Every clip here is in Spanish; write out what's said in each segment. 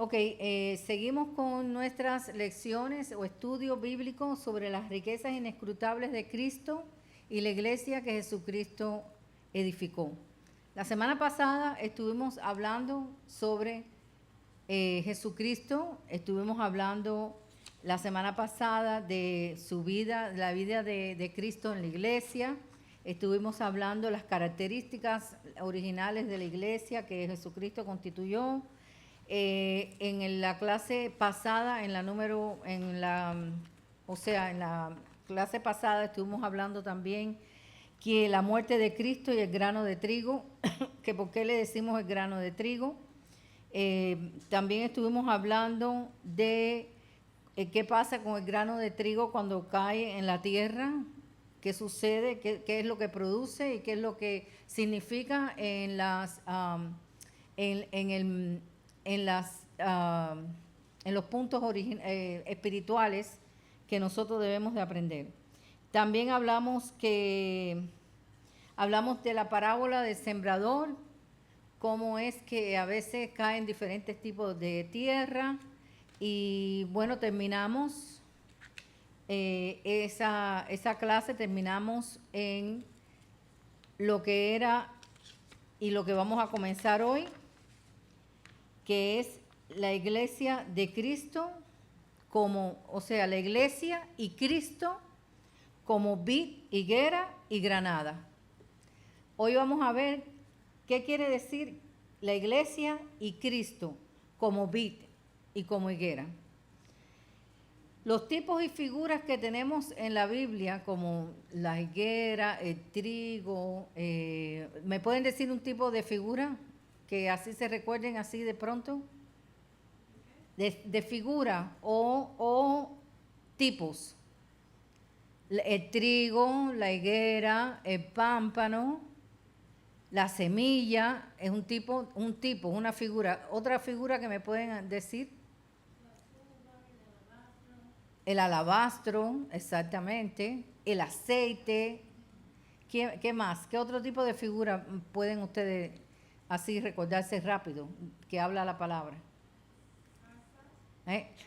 Ok, seguimos con nuestras lecciones o estudios bíblicos sobre las riquezas inescrutables de Cristo y la iglesia que Jesucristo edificó. La semana pasada estuvimos hablando sobre Jesucristo, estuvimos hablando la semana pasada de su vida, la vida de Cristo en la iglesia, estuvimos hablando de las características originales de la iglesia que Jesucristo constituyó. En la clase pasada, en la clase pasada estuvimos hablando también que la muerte de Cristo y el grano de trigo, que por qué le decimos el grano de trigo. También estuvimos hablando de qué pasa con el grano de trigo cuando cae en la tierra, qué sucede, qué es lo que produce y qué es lo que significa en los puntos espirituales que nosotros debemos de aprender. También hablamos de la parábola del sembrador, cómo es que a veces caen diferentes tipos de tierra y bueno, terminamos esa clase, terminamos en lo que era y lo que vamos a comenzar hoy, que es la iglesia de Cristo la iglesia y Cristo como vid, higuera y granada. Hoy vamos a ver qué quiere decir la iglesia y Cristo como vid y como higuera. Los tipos y figuras que tenemos en la Biblia, como la higuera, el trigo, ¿me pueden decir un tipo de figura que así se recuerden así de pronto? De figura o tipos. El trigo, la higuera, el pámpano, la semilla, es un tipo, una figura. Otra figura que me pueden decir. El alabastro, exactamente. El aceite. ¿Qué más? ¿Qué otro tipo de figura pueden ustedes así recordarse rápido que habla la palabra?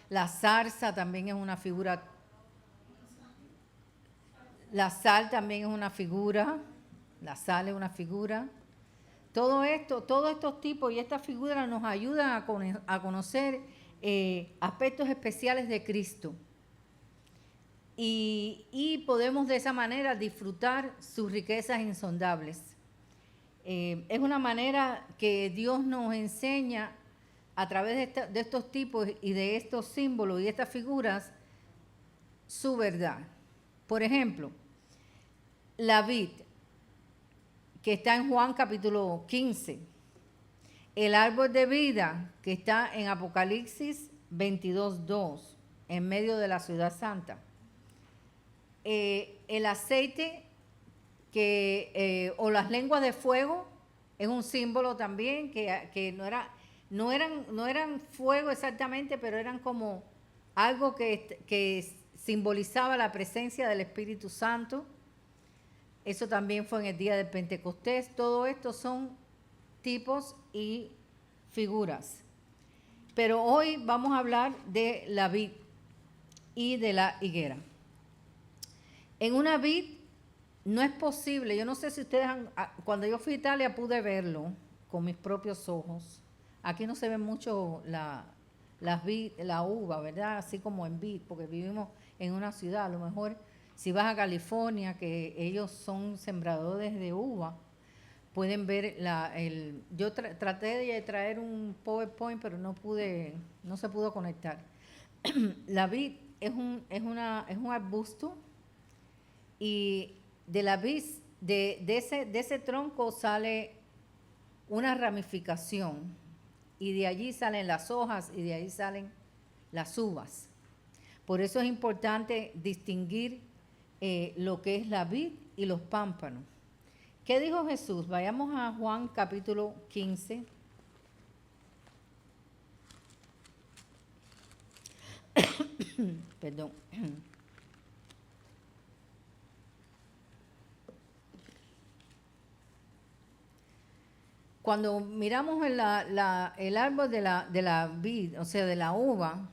La zarza también es una figura. La sal también es una figura. La sal es una figura. Todo esto, todos estos tipos y estas figuras nos ayudan a conocer aspectos especiales de Cristo. Y podemos de esa manera disfrutar sus riquezas insondables. Es una manera que Dios nos enseña a través de estos tipos y de estos símbolos y estas figuras su verdad. Por ejemplo, la vid, que está en Juan capítulo 15. El árbol de vida, que está en Apocalipsis 22:2, en medio de la ciudad santa. El aceite o las lenguas de fuego es un símbolo también que no eran fuego exactamente, pero eran como algo que simbolizaba la presencia del Espíritu Santo. Eso también fue en el día del Pentecostés. Todo esto son tipos y figuras. Pero hoy vamos a hablar de la vid y de la higuera. En una vid no es posible, yo no sé si ustedes cuando yo fui a Italia pude verlo con mis propios ojos. Aquí no se ve mucho la uva, ¿verdad? Así como en vid, porque vivimos en una ciudad. A lo mejor si vas a California, que ellos son sembradores de uva, pueden ver yo traté de traer un PowerPoint, pero no se pudo conectar. La vid es un arbusto. Y de la vid, de ese tronco sale una ramificación y de allí salen las hojas y de ahí salen las uvas. Por eso es importante distinguir lo que es la vid y los pámpanos. ¿Qué dijo Jesús? Vayamos a Juan capítulo 15. Perdón. cuando miramos el árbol de la vid, o sea, de la uva,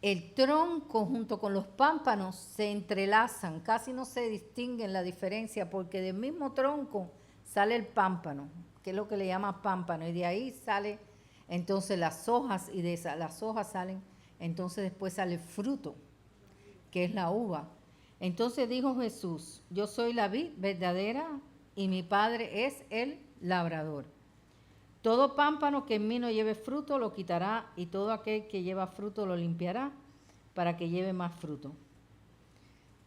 el tronco junto con los pámpanos se entrelazan, casi no se distinguen la diferencia porque del mismo tronco sale el pámpano, que es lo que le llama pámpano, y de ahí sale entonces las hojas, y de las hojas salen, entonces después sale el fruto, que es la uva. Entonces dijo Jesús, yo soy la vid verdadera y mi Padre es el labrador. Todo pámpano que en mí no lleve fruto lo quitará, y todo aquel que lleva fruto lo limpiará para que lleve más fruto.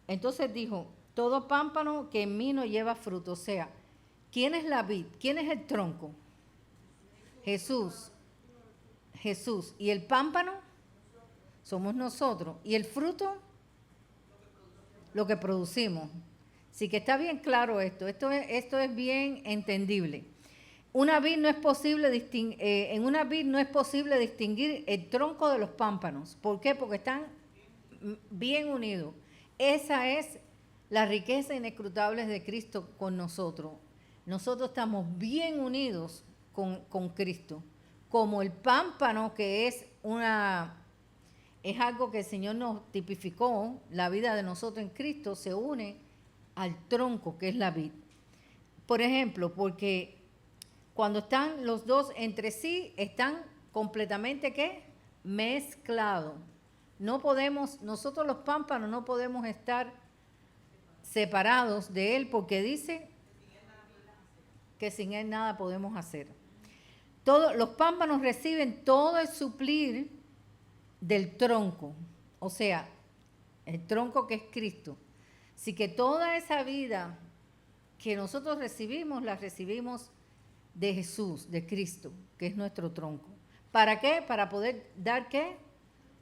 Entonces dijo, todo pámpano que en mí no lleva fruto, o sea, ¿quién es la vid? ¿Quién es el tronco? Jesús. Jesús. ¿Y el pámpano? Somos nosotros. ¿Y el fruto? Lo que producimos. Así que está bien claro esto. Esto es bien entendible. Una vid no es posible en una vid no es posible distinguir el tronco de los pámpanos. ¿Por qué? Porque están bien unidos. Esa es la riqueza inescrutable de Cristo con nosotros. Nosotros estamos bien unidos con Cristo. Como el pámpano, que es algo que el Señor nos tipificó, la vida de nosotros en Cristo se une al tronco, que es la vid. Por ejemplo, porque cuando están los dos entre sí, están completamente, ¿qué? Mezclados. No podemos, nosotros los pámpanos no podemos estar separados de Él, porque dice que sin Él nada podemos hacer. Los pámpanos reciben todo el suplir del tronco, o sea, el tronco que es Cristo. Así que toda esa vida que nosotros recibimos, la recibimos de Jesús, de Cristo, que es nuestro tronco. ¿Para qué? Para poder dar, ¿qué?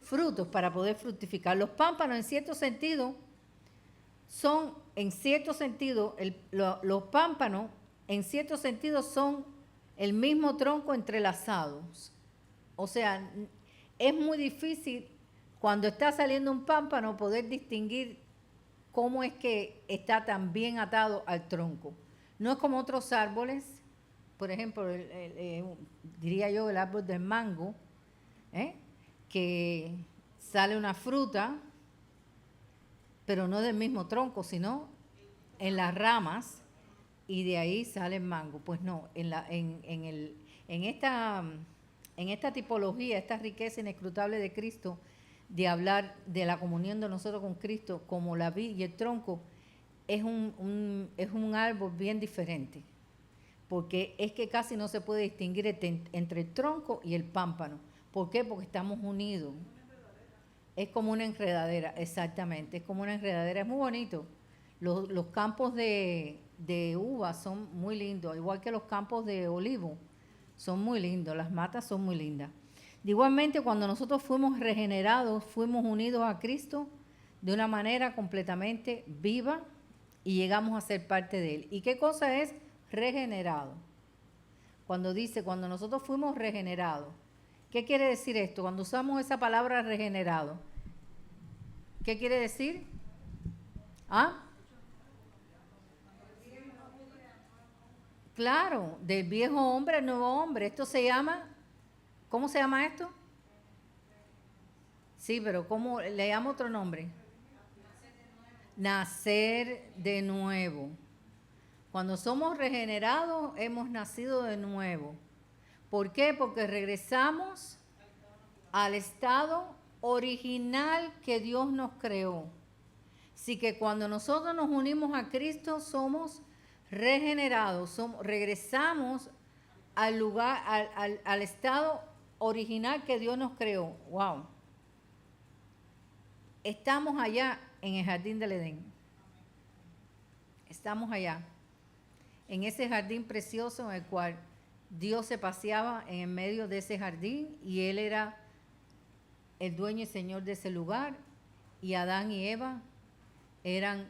Frutos, para poder fructificar. Los pámpanos, en cierto sentido, los pámpanos, en cierto sentido, son el mismo tronco entrelazados. O sea, es muy difícil cuando está saliendo un pámpano poder distinguir cómo es que está tan bien atado al tronco. No es como otros árboles, por ejemplo, diría yo el árbol del mango, que sale una fruta, pero no del mismo tronco, sino en las ramas, y de ahí sale el mango. Pues no, en esta tipología, esta riqueza inescrutable de Cristo, de hablar de la comunión de nosotros con Cristo, como la vid y el tronco, es un árbol bien diferente, porque es que casi no se puede distinguir entre el tronco y el pámpano. ¿Por qué? Porque estamos unidos. Es como una enredadera, exactamente, es como una enredadera, es muy bonito. Los campos de uva son muy lindos, igual que los campos de olivo, son muy lindos, las matas son muy lindas. Igualmente, cuando nosotros fuimos regenerados, fuimos unidos a Cristo de una manera completamente viva y llegamos a ser parte de Él. ¿Y qué cosa es regenerado? Cuando nosotros fuimos regenerados, ¿qué quiere decir esto? Cuando usamos esa palabra regenerado, ¿qué quiere decir? ¿Ah? Claro, del viejo hombre al nuevo hombre. Esto se llama, ¿cómo se llama esto? Sí, pero ¿cómo le llamo otro nombre? Nacer de nuevo. Cuando somos regenerados, hemos nacido de nuevo. ¿Por qué? Porque regresamos al estado original que Dios nos creó. Así que cuando nosotros nos unimos a Cristo, somos regenerados, regresamos al lugar, al estado original que Dios nos creó. ¡Wow! Estamos allá en el jardín del Edén. Estamos allá, en ese jardín precioso en el cual Dios se paseaba en el medio de ese jardín, y Él era el dueño y señor de ese lugar, y Adán y Eva eran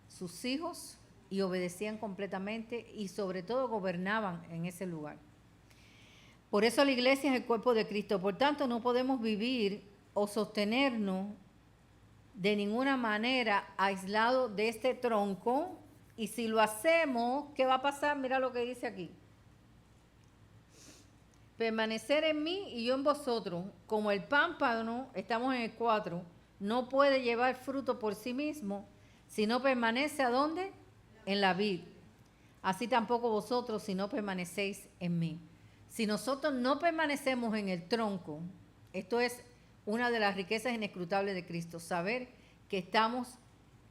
sus hijos y obedecían completamente, y sobre todo gobernaban en ese lugar. Por eso la iglesia es el cuerpo de Cristo. Por tanto, no podemos vivir o sostenernos de ninguna manera aislado de este tronco, y si lo hacemos, ¿qué va a pasar? Mira lo que dice aquí. permanecer en mí y yo en vosotros, como el pámpano, estamos en el 4, no puede llevar fruto por sí mismo, si no permanece ¿a dónde? En la vid. Así tampoco vosotros si no permanecéis en mí. Si nosotros no permanecemos en el tronco, esto es una de las riquezas inescrutables de Cristo, saber que estamos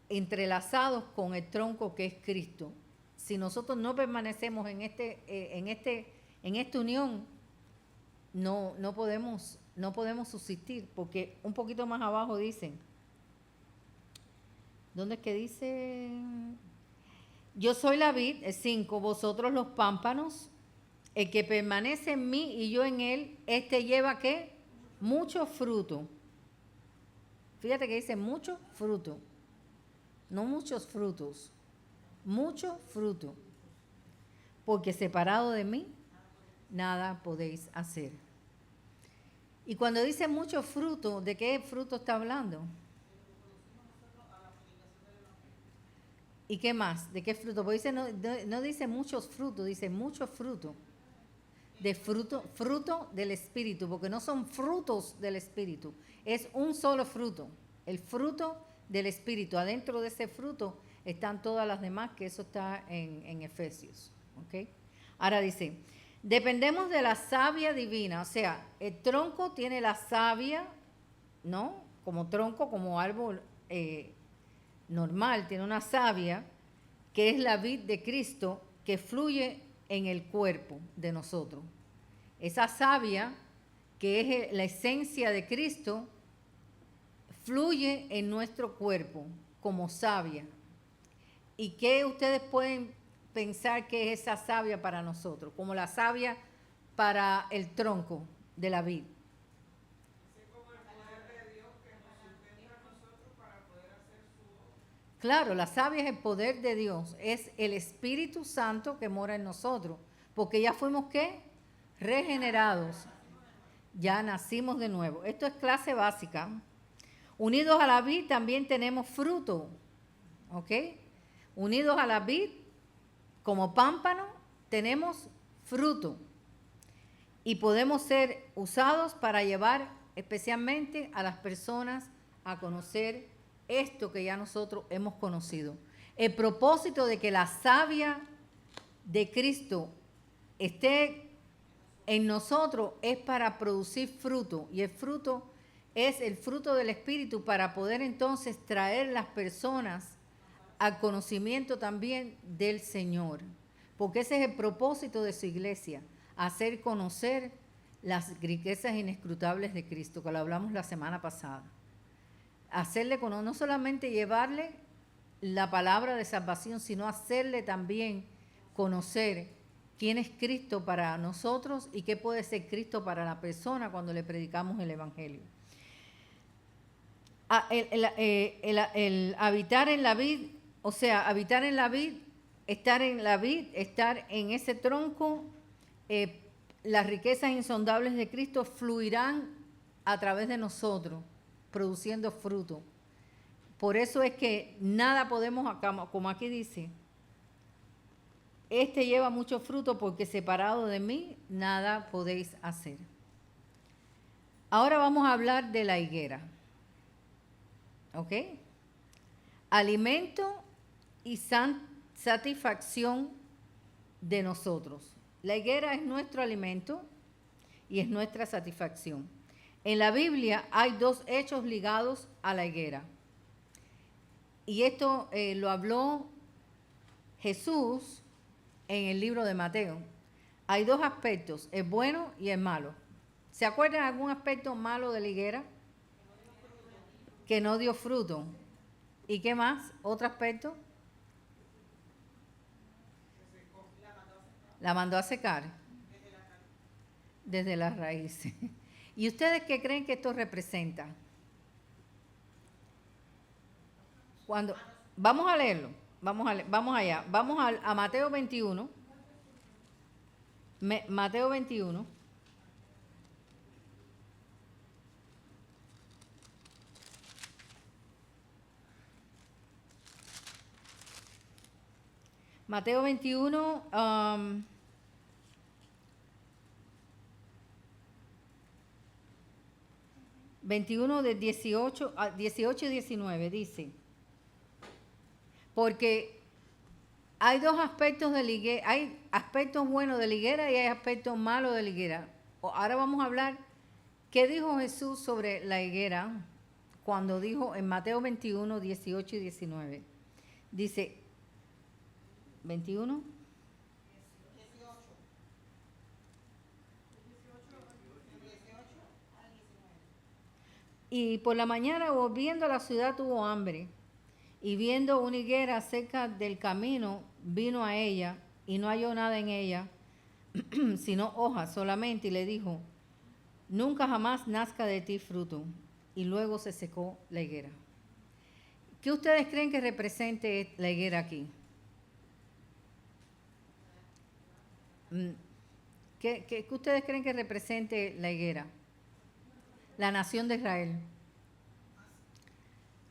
entrelazados con el tronco que es Cristo. Si nosotros no permanecemos en esta unión, no podemos subsistir, porque un poquito más abajo dicen, ¿dónde es que dice? Yo soy la vid, el 5, vosotros los pámpanos, el que permanece en mí y yo en él, este lleva ¿qué? Mucho fruto. Fíjate que dice mucho fruto, no muchos frutos, mucho fruto, porque separado de mí, nada podéis hacer. Y cuando dice mucho fruto, ¿de qué fruto está hablando? ¿Y qué más? ¿De qué fruto? Porque dice, no dice muchos frutos, dice mucho fruto. De fruto del Espíritu, porque no son frutos del Espíritu, es un solo fruto, el fruto del Espíritu. Adentro de ese fruto están todas las demás, que eso está en Efesios. ¿Okay? Ahora dice, dependemos de la savia divina, o sea, el tronco tiene la savia, ¿no? Como tronco, como árbol normal, tiene una savia, que es la vid de Cristo, que fluye en el cuerpo de nosotros. Esa savia, que es la esencia de Cristo, fluye en nuestro cuerpo como savia. ¿Y qué ustedes pueden pensar que es esa savia para nosotros? Como la savia para el tronco de la vid. Claro, la savia es el poder de Dios, es el Espíritu Santo que mora en nosotros, porque ya fuimos ¿qué? Regenerados, ya nacimos de nuevo. Esto es clase básica. Unidos a la vid también tenemos fruto, ¿ok? Unidos a la vid, como pámpano, tenemos fruto y podemos ser usados para llevar especialmente a las personas a conocer esto que ya nosotros hemos conocido. El propósito de que la savia de Cristo esté en nosotros es para producir fruto, y el fruto es el fruto del Espíritu para poder entonces traer las personas al conocimiento también del Señor, porque ese es el propósito de su iglesia, hacer conocer las riquezas inescrutables de Cristo, que lo hablamos la semana pasada. Hacerle conocer, no solamente llevarle la palabra de salvación, sino hacerle también conocer quién es Cristo para nosotros y qué puede ser Cristo para la persona cuando le predicamos el Evangelio. El habitar en la vid, o sea, habitar en la vid, estar en ese tronco, las riquezas insondables de Cristo fluirán a través de nosotros, produciendo fruto. Por eso es que nada podemos, como aquí dice, este lleva mucho fruto porque separado de mí nada podéis hacer. Ahora vamos a hablar de la higuera. ¿Ok? Alimento y satisfacción de nosotros. La higuera es nuestro alimento y es nuestra satisfacción. En la Biblia hay dos hechos ligados a la higuera. Y esto lo habló Jesús en el libro de Mateo. Hay dos aspectos, el bueno y el malo. ¿Se acuerdan de algún aspecto malo de la higuera? Que no dio fruto. ¿Y qué más? ¿Otro aspecto? La mandó a secar. Desde las raíces. ¿Y ustedes qué creen que esto representa? Cuando vamos a leerlo, vamos allá, vamos a Mateo 21. Mateo 21. Mateo 21, 21 de 18 y 19 dice, porque hay dos aspectos de la higuera, hay aspectos buenos de la higuera y hay aspectos malos de la higuera. Ahora vamos a hablar qué dijo Jesús sobre la higuera cuando dijo en Mateo 21, 18 y 19. Dice, 21. Y por la mañana, volviendo a la ciudad, tuvo hambre. Y viendo una higuera cerca del camino, vino a ella y no halló nada en ella, sino hojas solamente, y le dijo, nunca jamás nazca de ti fruto. Y luego se secó la higuera. ¿Qué ustedes creen que represente la higuera aquí? ¿Qué ustedes creen que represente la higuera? La nación de Israel.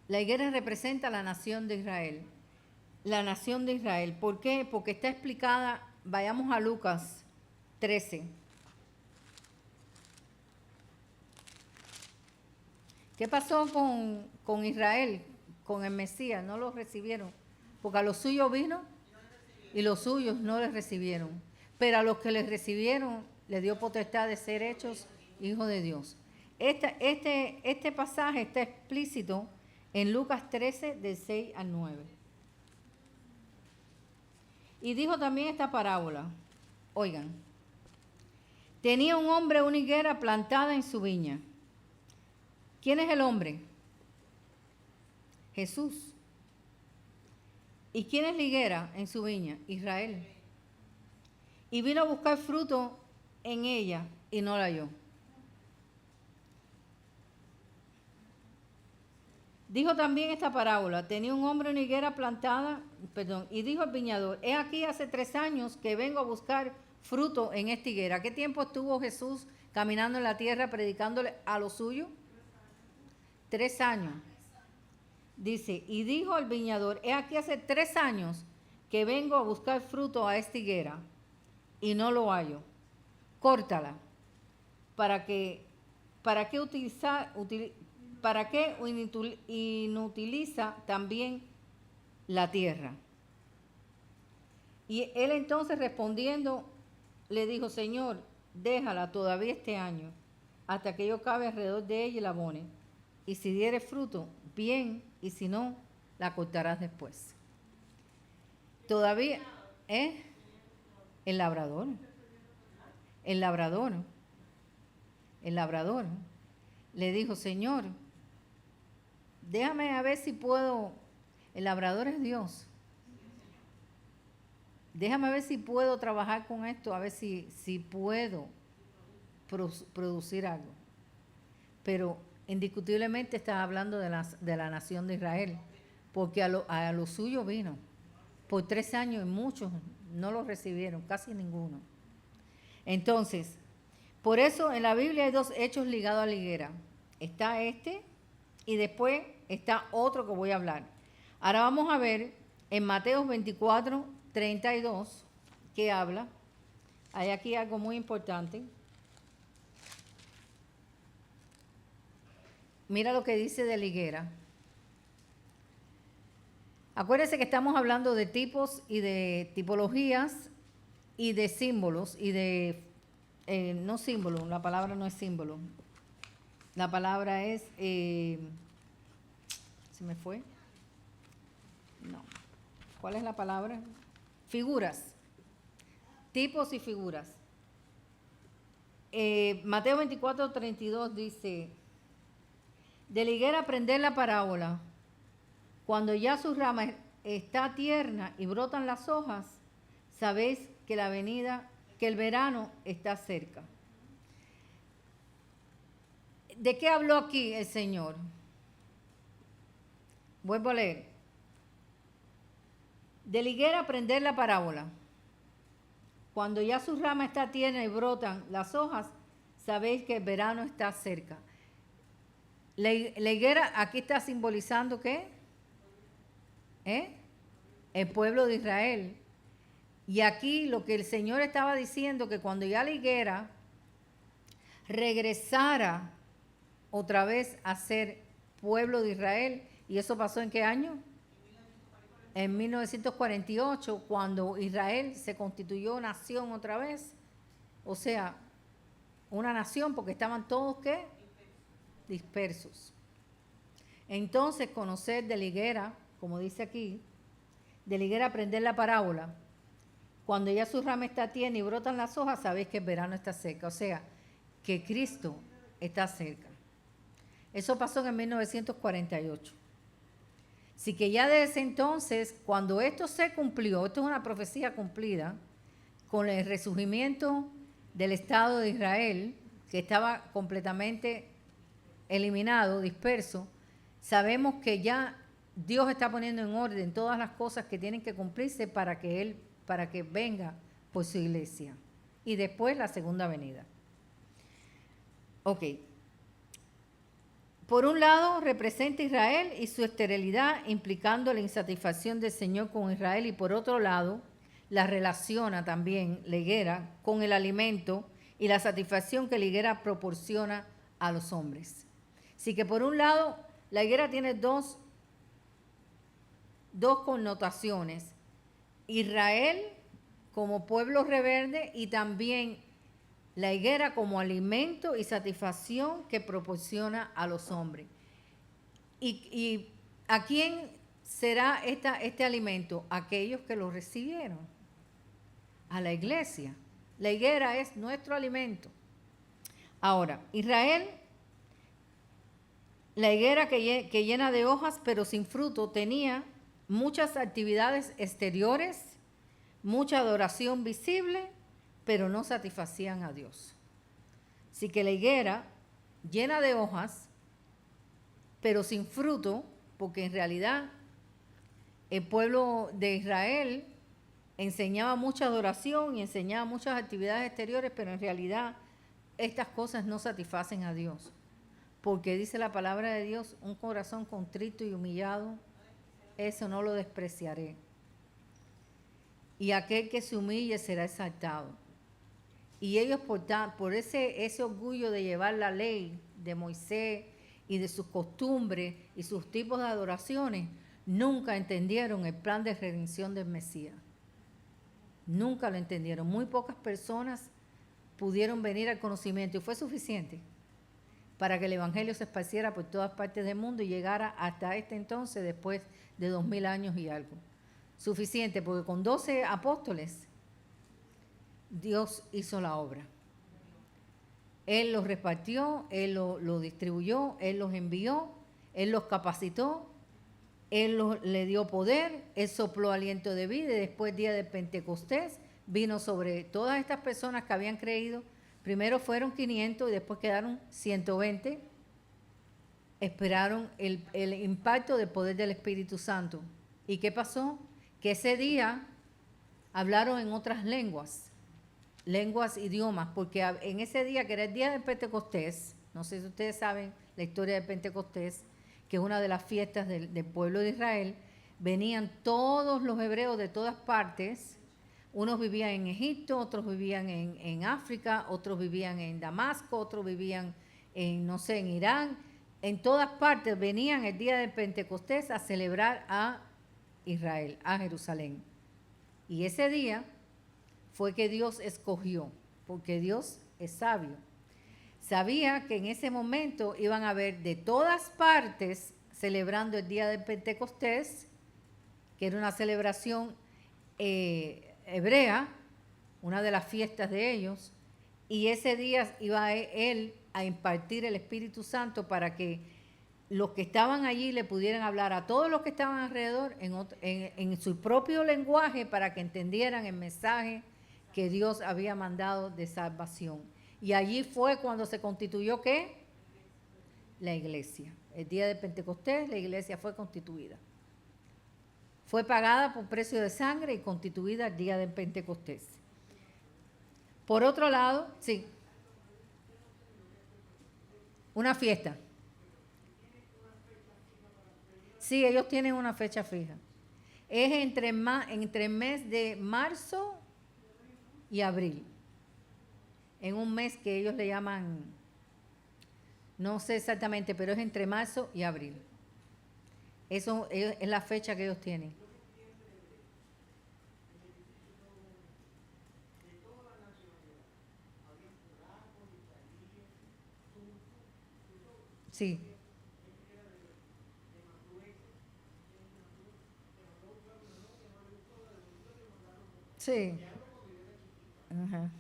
La higuera representa la nación de Israel. La nación de Israel. ¿Por qué? Porque está explicada, vayamos a Lucas 13. ¿Qué pasó con Israel, con el Mesías? No lo recibieron, porque a los suyos vino y los suyos no les recibieron. Pero a los que les recibieron, les dio potestad de ser hechos hijos de Dios. Este pasaje está explícito en Lucas 13, del 6 al 9. Y dijo también esta parábola. Oigan, tenía un hombre una higuera plantada en su viña. ¿Quién es el hombre? Jesús. ¿Y quién es la higuera en su viña? Israel. Y vino a buscar fruto en ella y no la halló. Dijo también esta parábola, tenía un hombre una higuera plantada, y dijo el viñador, he aquí hace 3 años que vengo a buscar fruto en esta higuera. ¿Qué tiempo estuvo Jesús caminando en la tierra predicándole a lo suyo? 3 años. Dice, y dijo el viñador, he aquí hace 3 años que vengo a buscar fruto a esta higuera y no lo hallo. Córtala. ¿Para qué inutiliza también la tierra? Y él entonces respondiendo le dijo, Señor, déjala todavía este año, hasta que yo cabe alrededor de ella y la abone. Y si diere fruto, bien, y si no, la cortarás después. Todavía, el labrador. El labrador. El labrador le dijo, Señor, déjame a ver si puedo, el labrador es Dios, déjame ver si puedo trabajar con esto, a ver si puedo producir algo. Pero indiscutiblemente está hablando de la nación de Israel, porque a lo suyo vino. Por 3 años y muchos no lo recibieron, casi ninguno. Entonces, por eso en la Biblia hay 2 hechos ligados a la higuera. Está este y después está otro que voy a hablar. Ahora vamos a ver en Mateo 24, 32, que habla. Hay aquí algo muy importante. Mira lo que dice de la higuera. Acuérdense que estamos hablando de tipos y de tipologías y de símbolos y de... no símbolo, la palabra no es símbolo. La palabra es... ¿se me fue? No. ¿Cuál es la palabra? Figuras. Tipos y figuras. Mateo 24, 32 dice, de la higuera aprender la parábola. Cuando ya su rama está tierna y brotan las hojas, sabéis que que el verano está cerca. ¿De qué habló aquí el Señor? Vuelvo a leer. De la higuera aprender la parábola. Cuando ya su rama está tierna y brotan las hojas, sabéis que el verano está cerca. La higuera aquí está simbolizando ¿qué? El pueblo de Israel. Y aquí lo que el Señor estaba diciendo, que cuando ya la higuera regresara otra vez a ser pueblo de Israel. ¿Y eso pasó en qué año? En 1948, cuando Israel se constituyó nación otra vez. O sea, una nación porque estaban todos, ¿qué? Dispersos. Entonces, conocer de la higuera, como dice aquí, de la higuera aprender la parábola. Cuando ya su rama está tierna y brotan las hojas, sabéis que el verano está cerca. O sea, que Cristo está cerca. Eso pasó en el 1948. Así que ya desde entonces, cuando esto se cumplió, esto es una profecía cumplida, con el resurgimiento del Estado de Israel, que estaba completamente eliminado, disperso, sabemos que ya Dios está poniendo en orden todas las cosas que tienen que cumplirse para que venga por su iglesia. Y después la segunda venida. Ok. Por un lado, representa Israel y su esterilidad, implicando la insatisfacción del Señor con Israel, y por otro lado, la relaciona también la higuera con el alimento y la satisfacción que la higuera proporciona a los hombres. Así que por un lado, la higuera tiene dos connotaciones. Israel como pueblo rebelde y también la higuera como alimento y satisfacción que proporciona a los hombres. ¿Y a quién será este alimento? Aquellos que lo recibieron. A la iglesia. La higuera es nuestro alimento. Ahora, Israel, la higuera que llena de hojas pero sin fruto, tenía muchas actividades exteriores, mucha adoración visible, pero no satisfacían a Dios. Así que la higuera llena de hojas, pero sin fruto, porque en realidad el pueblo de Israel enseñaba mucha adoración y enseñaba muchas actividades exteriores, pero en realidad estas cosas no satisfacen a Dios. Porque dice la palabra de Dios, un corazón contrito y humillado, eso no lo despreciaré. Y aquel que se humille será exaltado. Y ellos por ese orgullo de llevar la ley de Moisés y de sus costumbres y sus tipos de adoraciones, nunca entendieron el plan de redención del Mesías. Nunca lo entendieron. Muy pocas personas pudieron venir al conocimiento y fue suficiente para que el Evangelio se esparciera por todas partes del mundo y llegara hasta este entonces, después de 2000 años y algo. Suficiente, porque con 12 apóstoles Dios hizo la obra. Él los repartió, Él lo distribuyó, Él los envió, Él los capacitó, Él le dio poder, Él sopló aliento de vida y después día de Pentecostés vino sobre todas estas personas que habían creído. Primero fueron 500 y después quedaron 120. Esperaron el impacto del poder del Espíritu Santo. ¿Y qué pasó? Que ese día hablaron en otras lenguas, idiomas, porque en ese día, que era el día de Pentecostés, no sé si ustedes saben la historia de Pentecostés, que es una de las fiestas del pueblo de Israel, venían todos los hebreos de todas partes. Unos vivían en Egipto, otros vivían en África, otros vivían en Damasco, otros vivían en Irán. En todas partes venían el día de Pentecostés a celebrar a Israel, a Jerusalén. Y ese día fue que Dios escogió, porque Dios es sabio. Sabía que en ese momento iban a haber de todas partes celebrando el día de Pentecostés, que era una celebración hebrea, una de las fiestas de ellos, y ese día iba él a impartir el Espíritu Santo para que los que estaban allí le pudieran hablar a todos los que estaban alrededor en su propio lenguaje para que entendieran el mensaje que Dios había mandado de salvación. Y allí fue cuando se constituyó, ¿qué? La iglesia. El día de Pentecostés la iglesia fue constituida. Fue pagada por precio de sangre y constituida el día de Pentecostés. Por otro lado, sí, una fiesta. Sí, ellos tienen una fecha fija. Es entre el mes de marzo y abril. En un mes que ellos le llaman, No sé exactamente, pero es entre marzo y abril. Eso es la fecha que ellos tienen. Sí, sí. Ajá.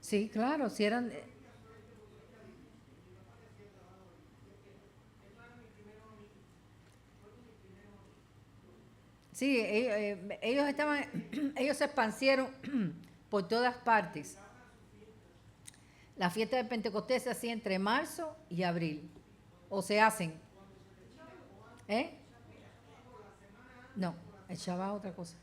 Sí, claro, si eran... Sí, ellos estaban, ellos se expandieron por todas partes. La fiesta de Pentecostés se hacía entre marzo y abril. O se hacen. ¿Eh? No, el Shabbat es otra cosa.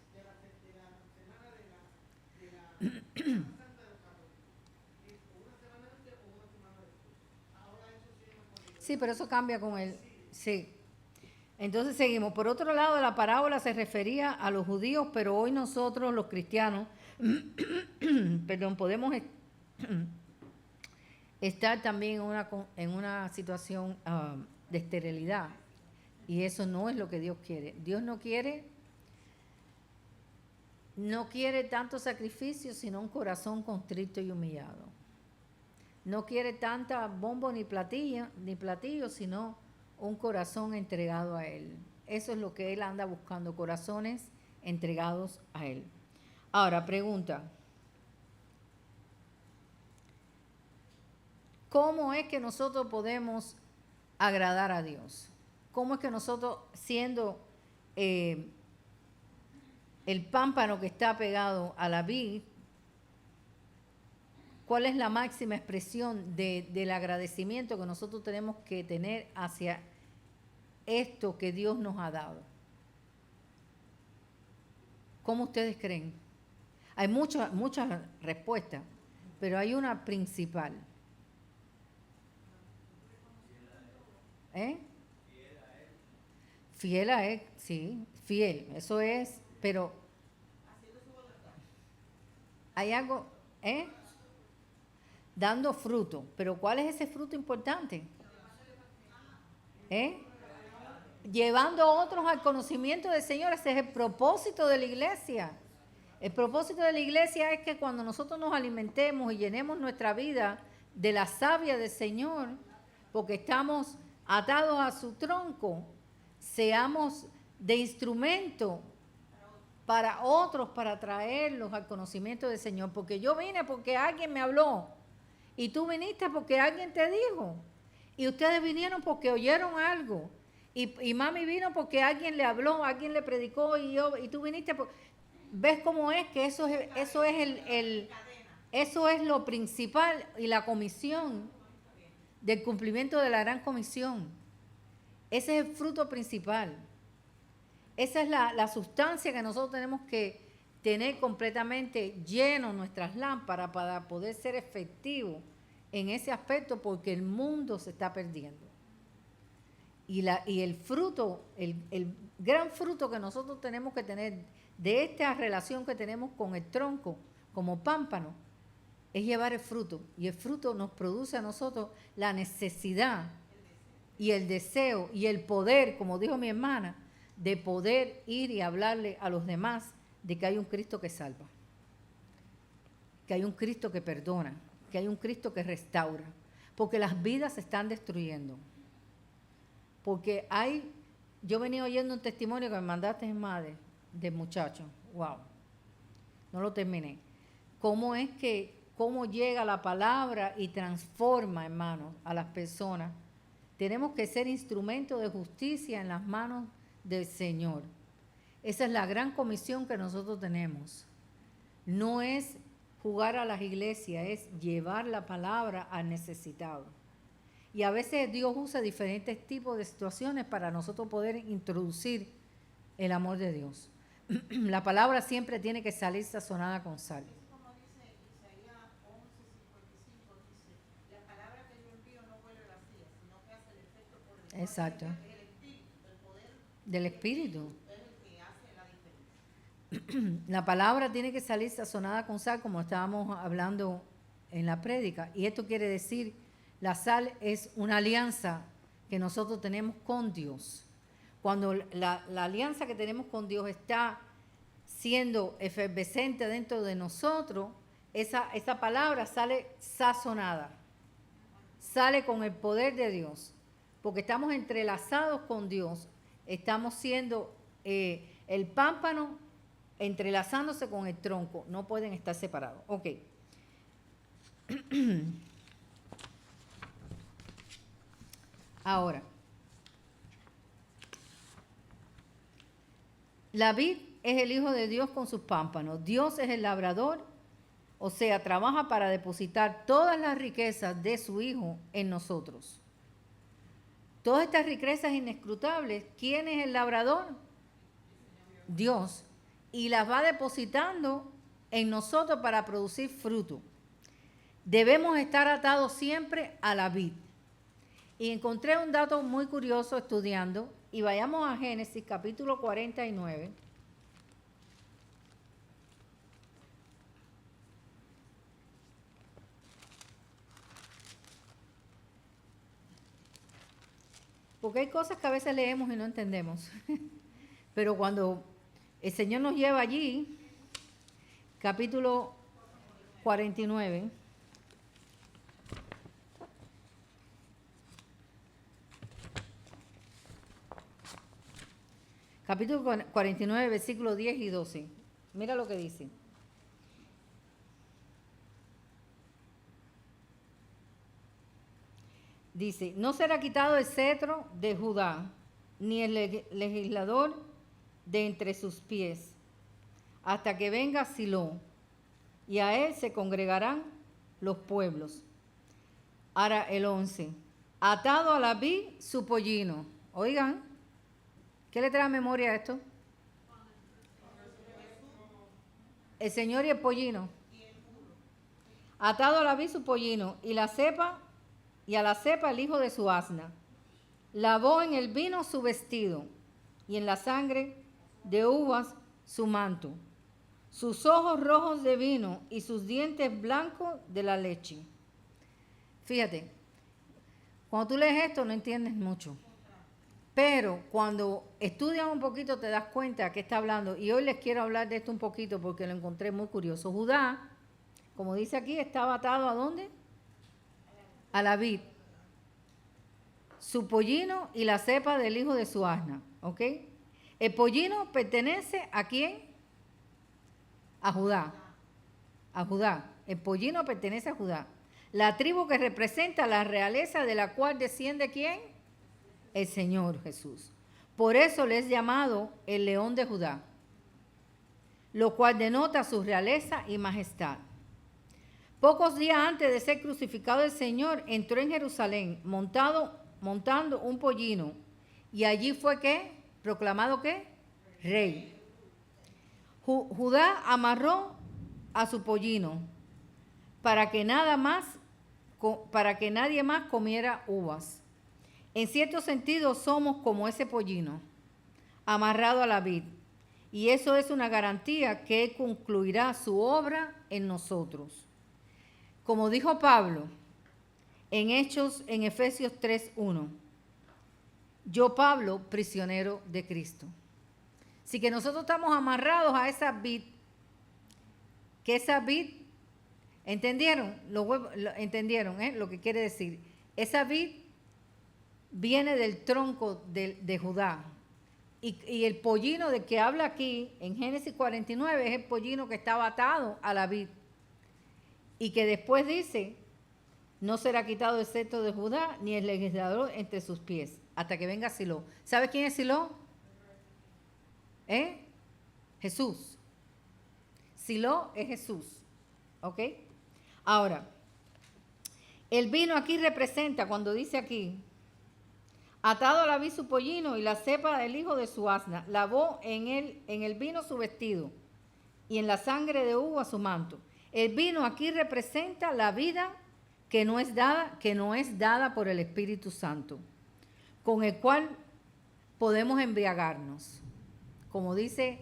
Sí, pero eso cambia con el... Sí. Entonces seguimos. Por otro lado, la parábola se refería a los judíos, pero hoy nosotros, los cristianos, perdón, podemos estar también en una situación de esterilidad. Y eso no es lo que Dios quiere. Dios no quiere tanto sacrificio, sino un corazón contrito y humillado. No quiere tanta bombo ni platillo, sino un corazón entregado a Él. Eso es lo que Él anda buscando, corazones entregados a Él. Ahora, pregunta, ¿cómo es que nosotros podemos agradar a Dios? ¿Cómo es que nosotros, siendo el pámpano que está pegado a la vid, cuál es la máxima expresión del agradecimiento que nosotros tenemos que tener hacia esto que Dios nos ha dado? ¿Cómo ustedes creen? Hay muchas respuestas, pero hay una principal. ¿Eh? Fiel a Él, sí, fiel, eso es, pero hay algo, ¿eh? Dando fruto, pero ¿cuál es ese fruto importante? ¿Eh? Llevando a otros al conocimiento del Señor, ese es el propósito de la iglesia. El propósito de la iglesia es que cuando nosotros nos alimentemos y llenemos nuestra vida de la savia del Señor, porque estamos atados a su tronco, seamos de instrumento para otros, para traerlos al conocimiento del Señor. Porque yo vine porque alguien me habló y tú viniste porque alguien te dijo. Y ustedes vinieron porque oyeron algo. Y mami vino porque alguien le habló, alguien le predicó y tú viniste. ¿Ves cómo es? Que eso es lo principal y la comisión del cumplimiento de la gran comisión. Ese es el fruto principal. Esa es la sustancia que nosotros tenemos que tener completamente lleno nuestras lámparas para poder ser efectivos en ese aspecto, porque el mundo se está perdiendo. Y el fruto, el gran fruto que nosotros tenemos que tener de esta relación que tenemos con el tronco como pámpano, es llevar el fruto. Y el fruto nos produce a nosotros la necesidad y el deseo y el poder, como dijo mi hermana, de poder ir y hablarle a los demás de que hay un Cristo que salva, que hay un Cristo que perdona, que hay un Cristo que restaura, porque las vidas se están destruyendo. Porque yo venía oyendo un testimonio que me mandaste, madre, de muchacho, wow, no lo terminé. Cómo llega la palabra y transforma, hermanos, a las personas. Tenemos que ser instrumentos de justicia en las manos del Señor. Esa es la gran comisión que nosotros tenemos. No es jugar a las iglesias, es llevar la palabra al necesitado. Y a veces Dios usa diferentes tipos de situaciones para nosotros poder introducir el amor de Dios. La palabra siempre tiene que salir sazonada con sal. Como dice Isaías 11:55, dice, la palabra que yo envío no vuelve vacía, sino que hace el efecto por el Exacto. el espíritu, el poder Del Espíritu. es el que hace la diferencia. La palabra tiene que salir sazonada con sal, como estábamos hablando en la prédica. Y esto quiere decir, la sal es una alianza que nosotros tenemos con Dios. Cuando la alianza que tenemos con Dios está siendo efervescente dentro de nosotros, esa palabra sale sazonada, sale con el poder de Dios, porque estamos entrelazados con Dios, estamos siendo el pámpano entrelazándose con el tronco, no pueden estar separados. Ok. Ahora, la vid es el Hijo de Dios con sus pámpanos. Dios es el labrador, o sea, trabaja para depositar todas las riquezas de su Hijo en nosotros. Todas estas riquezas inescrutables, ¿quién es el labrador? Dios. Y las va depositando en nosotros para producir fruto. Debemos estar atados siempre a la vid. Y encontré un dato muy curioso estudiando, y vayamos a Génesis capítulo 49. Porque hay cosas que a veces leemos y no entendemos. Pero cuando el Señor nos lleva allí, capítulo 49, capítulo 49, versículos 10 y 12. Mira lo que dice. Dice, no será quitado el cetro de Judá, ni el legislador de entre sus pies, hasta que venga Silo, y a él se congregarán los pueblos. Ahora el 11, atado a la vid su pollino. Oigan, ¿qué le trae a memoria esto? El Señor y el pollino. Atado a la vid su pollino, y a la cepa el hijo de su asna. Lavó en el vino su vestido, y en la sangre de uvas su manto. Sus ojos rojos de vino y sus dientes blancos de la leche. Fíjate, cuando tú lees esto no entiendes mucho. Pero cuando estudias un poquito te das cuenta que está hablando. Y hoy les quiero hablar de esto un poquito porque lo encontré muy curioso. Judá, como dice aquí, estaba atado ¿a dónde? A la vid. Su pollino y la cepa del hijo de su asna. ¿Ok? El pollino pertenece ¿a quién? A Judá. A Judá. El pollino pertenece a Judá. La tribu que representa la realeza de la cual desciende ¿quién? El Señor Jesús. Por eso le es llamado el león de Judá, lo cual denota su realeza y majestad. Pocos días antes de ser crucificado el Señor, entró en Jerusalén montando un pollino, y allí fue ¿qué? Proclamado ¿qué? Rey. Judá amarró a su pollino para que nadie más comiera uvas. En cierto sentido somos como ese pollino, amarrado a la vid, y eso es una garantía que Él concluirá su obra en nosotros. Como dijo Pablo en Efesios 3:1, yo Pablo, prisionero de Cristo. Así que nosotros estamos amarrados a esa vid, que esa vid, ¿entendieron? ¿Entendieron lo que quiere decir? Esa vid viene del tronco de Judá. Y el pollino del que habla aquí en Génesis 49 es el pollino que estaba atado a la vid. Y que después dice, no será quitado el cetro de Judá ni el legislador entre sus pies, hasta que venga Silo. ¿Sabe quién es Silo? Jesús. Silo es Jesús. ¿Ok? Ahora, el vino aquí representa, cuando dice aquí, atado a la vid su pollino y la cepa del hijo de su asna, lavó en el vino su vestido y en la sangre de uva su manto. El vino aquí representa la vida que no es dada por el Espíritu Santo, con el cual podemos embriagarnos. Como dice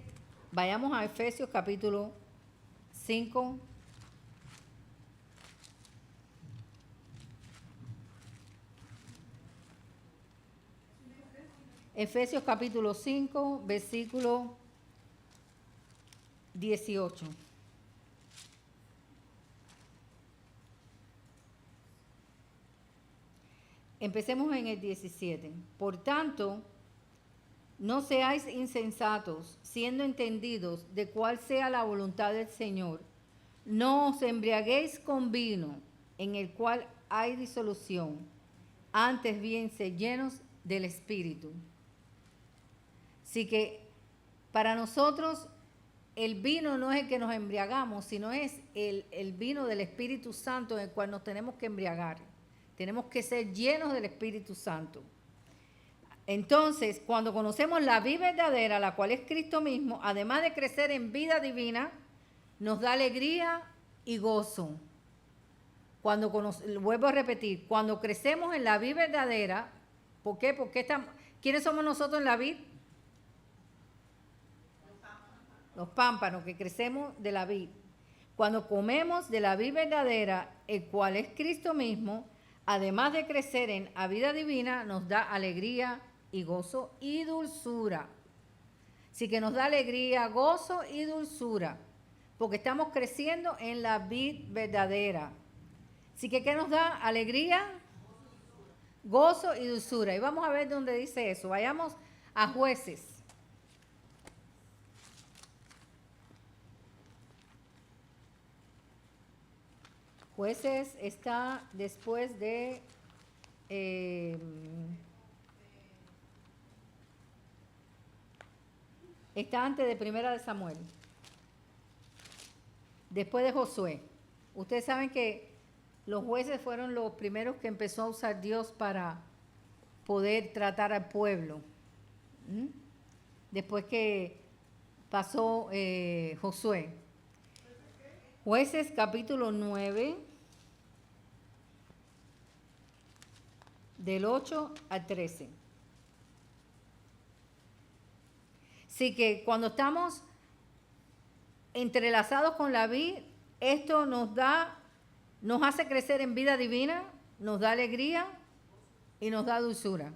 Vayamos a Efesios capítulo 5. Efesios capítulo 5, versículo 18. Empecemos en el 17. Por tanto, no seáis insensatos, siendo entendidos de cuál sea la voluntad del Señor. No os embriaguéis con vino, en el cual hay disolución. Antes bien, sed llenos del Espíritu. Así que para nosotros el vino no es el que nos embriagamos, sino es el vino del Espíritu Santo en el cual nos tenemos que embriagar. Tenemos que ser llenos del Espíritu Santo. Entonces, cuando conocemos la vida verdadera, la cual es Cristo mismo, además de crecer en vida divina, nos da alegría y gozo. Vuelvo a repetir, cuando crecemos en la vida verdadera, ¿por qué? ¿Quiénes somos nosotros en la vid? Los pámpanos, que crecemos de la vid. Cuando comemos de la vid verdadera, el cual es Cristo mismo, además de crecer en la vida divina, nos da alegría y gozo y dulzura. Así que nos da alegría, gozo y dulzura, porque estamos creciendo en la vid verdadera. Así que, ¿qué nos da? Alegría, gozo y dulzura. Y vamos a ver dónde dice eso. Vayamos a Jueces. Jueces está después de... está antes de Primera de Samuel. Después de Josué. Ustedes saben que los jueces fueron los primeros que empezó a usar Dios para poder tratar al pueblo. Después que pasó Josué. Jueces capítulo 9, del 8 al 13. Así que cuando estamos entrelazados con la vida, esto nos hace crecer en vida divina, nos da alegría y nos da dulzura.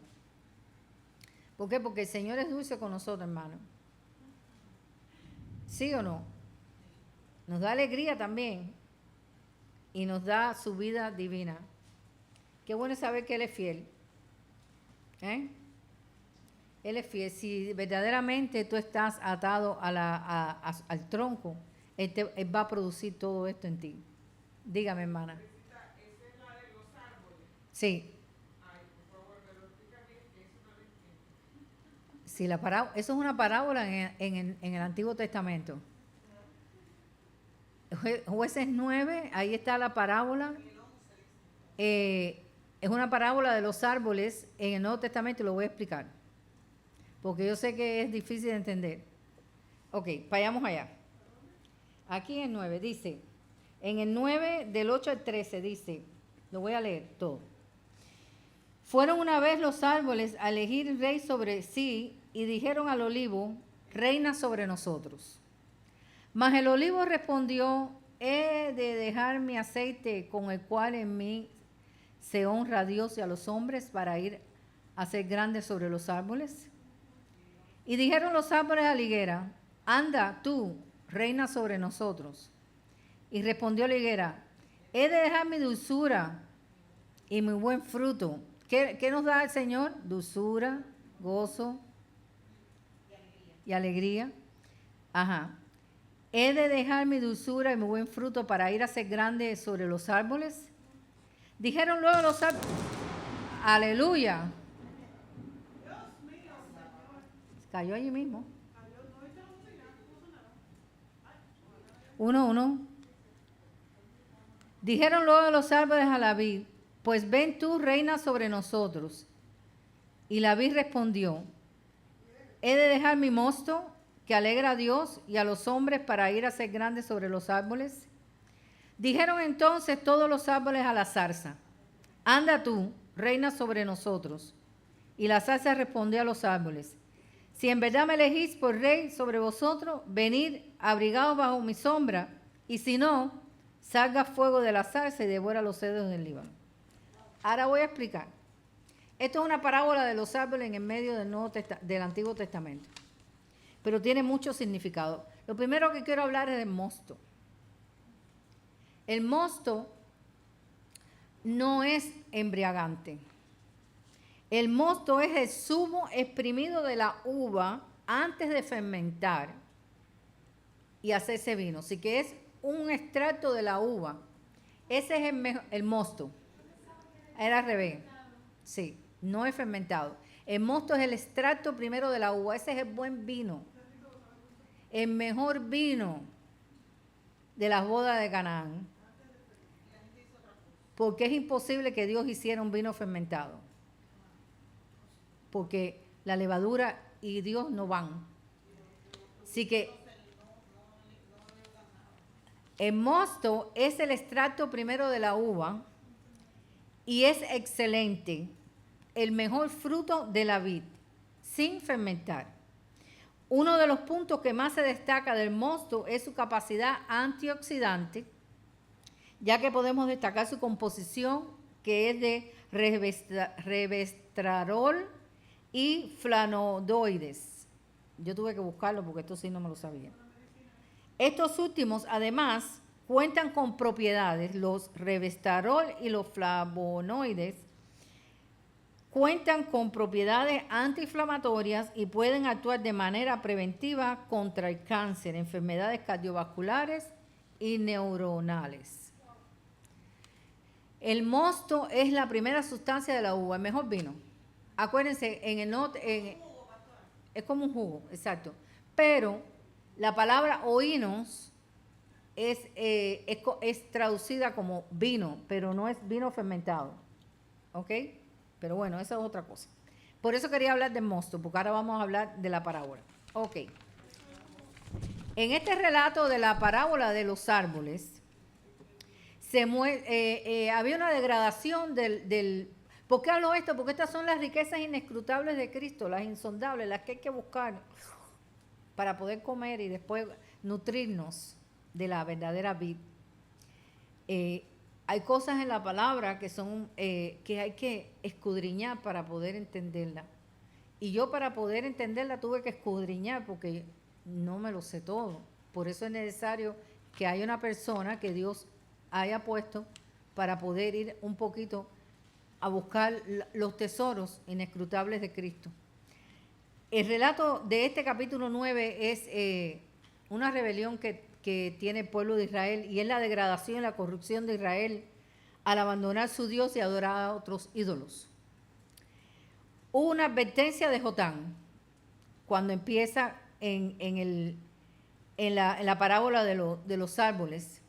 ¿Por qué? Porque el Señor es dulce con nosotros, hermano. ¿Sí o no? Nos da alegría también y nos da su vida divina. Qué bueno saber que Él es fiel. Él es fiel. Si verdaderamente tú estás atado al tronco, Él va a producir todo esto en ti. Dígame, hermana. ¿Esa es la de los árboles? Sí. Ay, por favor, me lo explica bien, que eso no lo entiendo. Sí, eso es una parábola en el Antiguo Testamento. Jueces 9, ahí está la parábola. Es una parábola de los árboles en el Nuevo Testamento y lo voy a explicar. Porque yo sé que es difícil de entender. Ok, vayamos allá. Aquí en el 9 dice, en el 9 del 8 al 13 dice, lo voy a leer todo. Fueron una vez los árboles a elegir rey sobre sí y dijeron al olivo, reina sobre nosotros. Mas el olivo respondió, he de dejar mi aceite con el cual en mí se honra a Dios y a los hombres para ir a ser grande sobre los árboles. Y dijeron los árboles a la higuera, anda tú, reina sobre nosotros. Y respondió la higuera, he de dejar mi dulzura y mi buen fruto. ¿Qué nos da el Señor? Dulzura, gozo y alegría. Ajá. He de dejar mi dulzura y mi buen fruto para ir a ser grande sobre los árboles. Dijeron luego los árboles, aleluya. Cayó allí mismo. 1:1. Dijeron luego los árboles a la vid, pues ven tú, reina sobre nosotros. Y la vid respondió, he de dejar mi mosto que alegra a Dios y a los hombres para ir a ser grandes sobre los árboles. Dijeron entonces todos los árboles a la zarza, anda tú, reina sobre nosotros. Y la zarza respondió a los árboles, Si en verdad me elegís por rey sobre vosotros, venid abrigados bajo mi sombra, y si no, salga fuego de la zarza y devora los cedros del Líbano. Ahora voy a explicar. Esto es una parábola de los árboles en el medio del Antiguo Testamento, pero tiene mucho significado. Lo primero que quiero hablar es del mosto. El mosto no es embriagante. El mosto es el zumo exprimido de la uva antes de fermentar y hacerse vino. Así que es un extracto de la uva. Ese es el mosto. Era al revés. Sí, no es fermentado. El mosto es el extracto primero de la uva. Ese es el buen vino. El mejor vino de las bodas de Canaán. Porque es imposible que Dios hiciera un vino fermentado. Porque la levadura y Dios no van. Así que el mosto es el extracto primero de la uva y es excelente, el mejor fruto de la vid, sin fermentar. Uno de los puntos que más se destaca del mosto es su capacidad antioxidante, ya que podemos destacar su composición, que es de resveratrol y flavonoides. Yo tuve que buscarlo porque esto sí no me lo sabía. Estos últimos, además, cuentan con propiedades, los resveratrol y los flavonoides, cuentan con propiedades antiinflamatorias y pueden actuar de manera preventiva contra el cáncer, enfermedades cardiovasculares y neuronales. El mosto es la primera sustancia de la uva, el mejor vino. Acuérdense, es como un jugo, exacto. Pero la palabra oínos es traducida como vino, pero no es vino fermentado. ¿Ok? Pero bueno, esa es otra cosa. Por eso quería hablar del mosto, porque ahora vamos a hablar de la parábola. Ok. En este relato de la parábola de los árboles, había una degradación del... ¿Por qué hablo esto? Porque estas son las riquezas inescrutables de Cristo, las insondables, las que hay que buscar para poder comer y después nutrirnos de la verdadera vid. Hay cosas en la palabra que son que hay que escudriñar para poder entenderla. Y yo para poder entenderla tuve que escudriñar porque no me lo sé todo. Por eso es necesario que haya una persona que Dios haya puesto para poder ir un poquito a buscar los tesoros inescrutables de Cristo. El relato de este capítulo 9 es una rebelión que tiene el pueblo de Israel y es la degradación y la corrupción de Israel al abandonar su Dios y adorar a otros ídolos. Hubo una advertencia de Jotán cuando empieza en la parábola de los árboles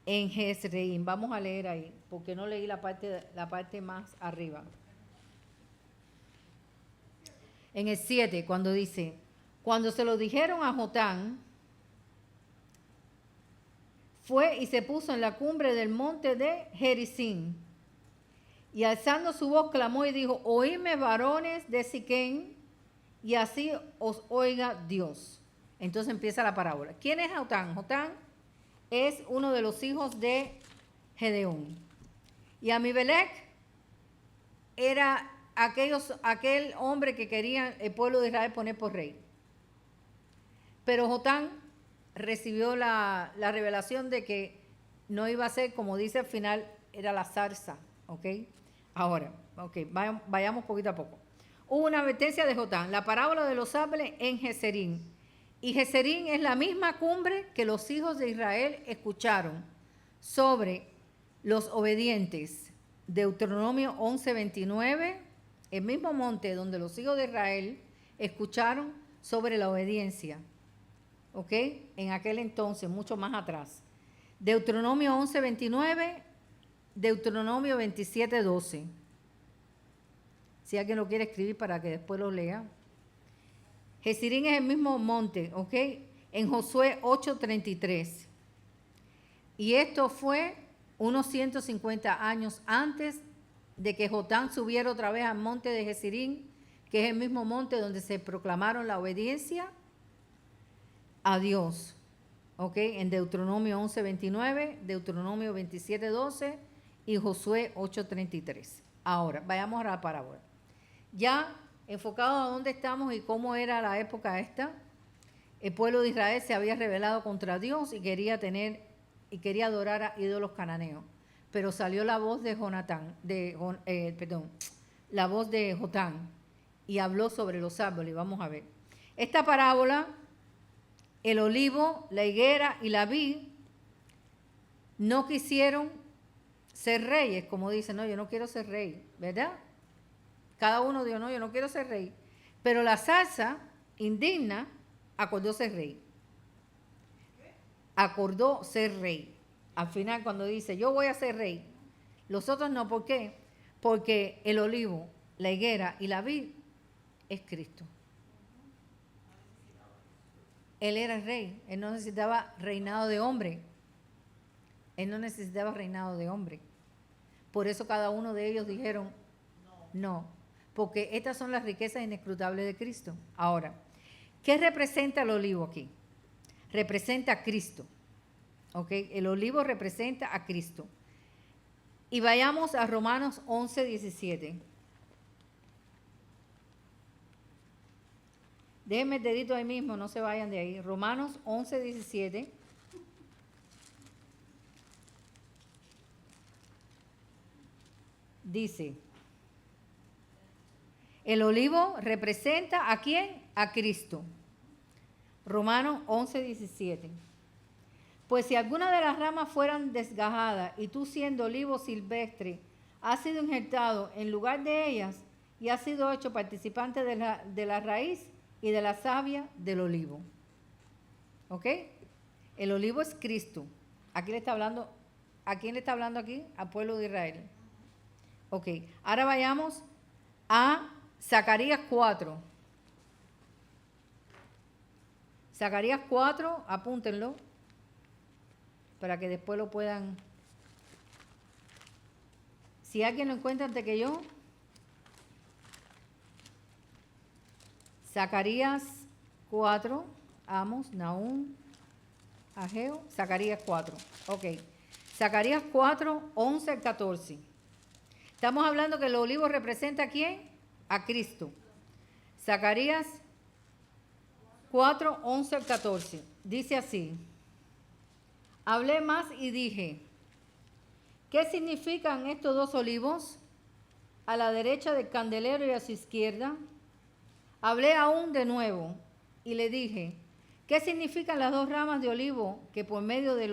en Jezreel. Vamos a leer ahí, porque no leí la parte más arriba. En el 7, cuando dice, cuando se lo dijeron a Jotán, fue y se puso en la cumbre del monte de Gerizim, y alzando su voz clamó y dijo, oídme varones de Siquén, y así os oiga Dios. Entonces empieza la parábola. ¿Quién es Jotán? Jotán es uno de los hijos de Gedeón. Y Amibelec era aquel hombre que quería el pueblo de Israel poner por rey. Pero Jotán recibió la revelación de que no iba a ser, como dice al final, era la zarza. ¿Ok? Ahora, okay, vayamos poquito a poco. Hubo una advertencia de Jotán, la parábola de los árboles en Gezerín. Y Gezerín es la misma cumbre que los hijos de Israel escucharon sobre los obedientes. Deuteronomio 11:29, el mismo monte donde los hijos de Israel escucharon sobre la obediencia. ¿Ok? En aquel entonces, mucho más atrás. Deuteronomio 11:29, Deuteronomio 27:12. Si alguien lo quiere escribir para que después lo lea. Gezerín es el mismo monte, ¿ok? En Josué 8:33. Y esto fue unos 150 años antes de que Jotán subiera otra vez al monte de Gezerín, que es el mismo monte donde se proclamaron la obediencia a Dios. ¿Ok? En Deuteronomio 11:29, Deuteronomio 27:12 y Josué 8:33. Ahora, vayamos a la parábola. Ya enfocado a dónde estamos y cómo era la época esta, el pueblo de Israel se había rebelado contra Dios y quería adorar a ídolos cananeos. Pero salió la voz de la voz de Jotán y habló sobre los árboles. Vamos a ver. Esta parábola, el olivo, la higuera y la vid no quisieron ser reyes, como dicen, no, yo no quiero ser rey, ¿verdad? Cada uno dijo, no, yo no quiero ser rey. Pero la zarza, indigna, acordó ser rey. Acordó ser rey. Al final, cuando dice, yo voy a ser rey, los otros no, ¿por qué? Porque el olivo, la higuera y la vid es Cristo. Él era el rey, él no necesitaba reinado de hombre. Él no necesitaba reinado de hombre. Por eso cada uno de ellos dijeron, no, porque estas son las riquezas inescrutables de Cristo. Ahora, ¿qué representa el olivo aquí? Representa a Cristo. ¿Ok? El olivo representa a Cristo. Y vayamos a Romanos 11:17. Déjenme el dedito ahí mismo, no se vayan de ahí. Romanos 11:17. Dice, el olivo representa ¿a quién? A Cristo. Romanos 11:17. Pues si alguna de las ramas fueran desgajadas y tú siendo olivo silvestre has sido injertado en lugar de ellas y has sido hecho participante de la raíz y de la savia del olivo. ¿Ok? El olivo es Cristo. Aquí le está hablando, ¿a quién le está hablando aquí? Al pueblo de Israel. Ok, ahora vayamos a Zacarías 4. Zacarías 4, apúntenlo, para que después lo puedan. Si alguien lo encuentra antes que yo. Zacarías 4, Amos, Nahum, Ageo, Zacarías 4. Ok, Zacarías 4, 11 al 14. Estamos hablando que el olivo representa ¿a quién? A Cristo. Zacarías 4, 11 al 14. Dice así. Hablé más y dije, ¿qué significan estos dos olivos? A la derecha del candelero y a su izquierda. Hablé aún de nuevo y le dije, ¿qué significan las dos ramas de olivo que por medio de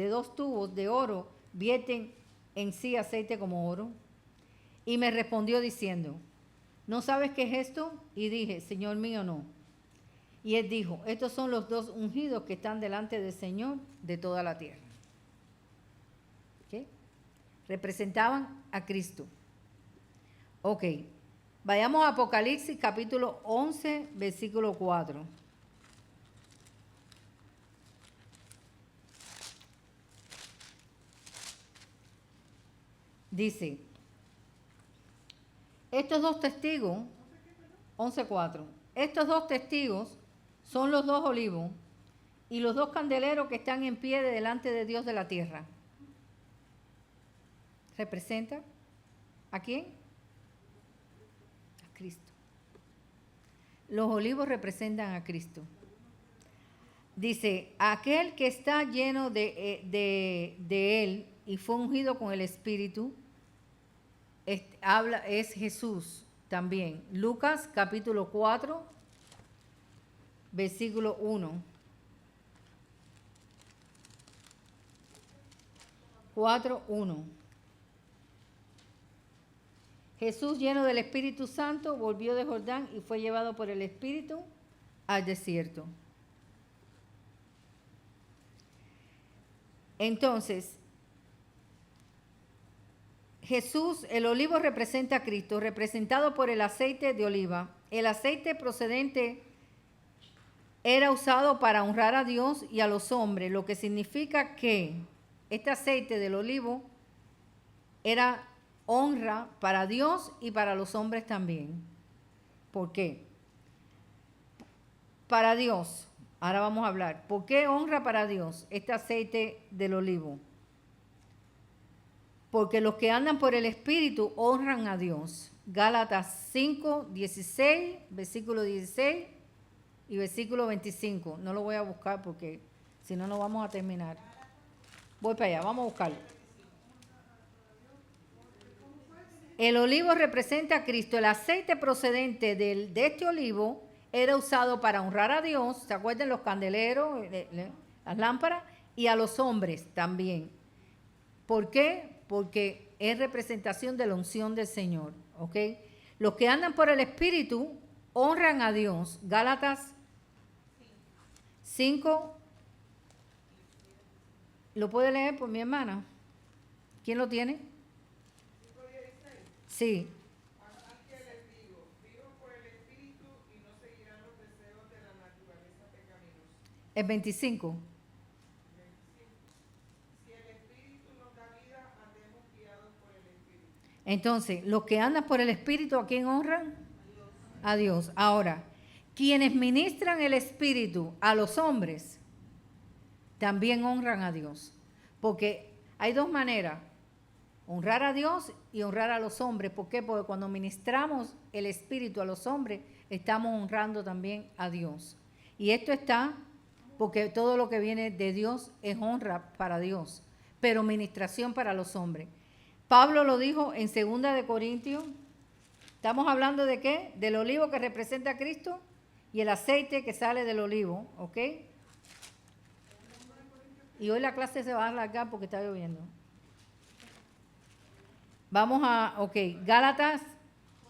dos tubos de oro vierten en sí aceite como oro? Y me respondió diciendo, ¿no sabes qué es esto? Y dije, Señor mío, no. Y él dijo, estos son los dos ungidos que están delante del Señor de toda la tierra. ¿Okay? Representaban a Cristo. Ok, vayamos a Apocalipsis capítulo 11, versículo 4. Dice, estos dos testigos, 11:4, estos dos testigos son los dos olivos y los dos candeleros que están en pie delante de Dios de la tierra. ¿Representa a quién? A Cristo. Los olivos representan a Cristo. Dice, aquel que está lleno de él y fue ungido con el Espíritu, es Jesús también. Lucas capítulo 4, versículo 1. 4:1. Jesús, lleno del Espíritu Santo, volvió de Jordán y fue llevado por el Espíritu al desierto. Entonces, Jesús, el olivo representa a Cristo, representado por el aceite de oliva. El aceite procedente era usado para honrar a Dios y a los hombres, lo que significa que este aceite del olivo era honra para Dios y para los hombres también. ¿Por qué? Para Dios, ahora vamos a hablar, ¿por qué honra para Dios este aceite del olivo? Porque los que andan por el Espíritu honran a Dios. Gálatas 5, 16, versículo 16 y versículo 25. No lo voy a buscar porque si no, no vamos a terminar. Voy para allá, vamos a buscarlo. El olivo representa a Cristo. El aceite procedente de este olivo era usado para honrar a Dios. ¿Se acuerdan los candeleros, las lámparas? Y a los hombres también. ¿Por qué? Porque es representación de la unción del Señor. ¿Ok? Los que andan por el Espíritu honran a Dios. Gálatas 5. ¿Lo puede leer por mi hermana? ¿Quién lo tiene? Sí. Así que les digo, vivan por el Espíritu y no seguirán los deseos de la naturaleza pecaminosa. El 25. Si el Espíritu nos da vida, andemos guiados por el Espíritu. Entonces, los que andan por el Espíritu, ¿a quién honran? A Dios. Ahora, quienes ministran el Espíritu a los hombres, también honran a Dios. Porque hay dos maneras, honrar a Dios y honrar a los hombres. ¿Por qué? Porque cuando ministramos el Espíritu a los hombres, estamos honrando también a Dios. Y esto está porque todo lo que viene de Dios es honra para Dios, pero ministración para los hombres. Pablo lo dijo en 2 de Corintios. ¿Estamos hablando de qué? Del olivo que representa a Cristo y el aceite que sale del olivo, ¿ok? Y hoy la clase se va a alargar porque está lloviendo. Vamos a, ok, Gálatas,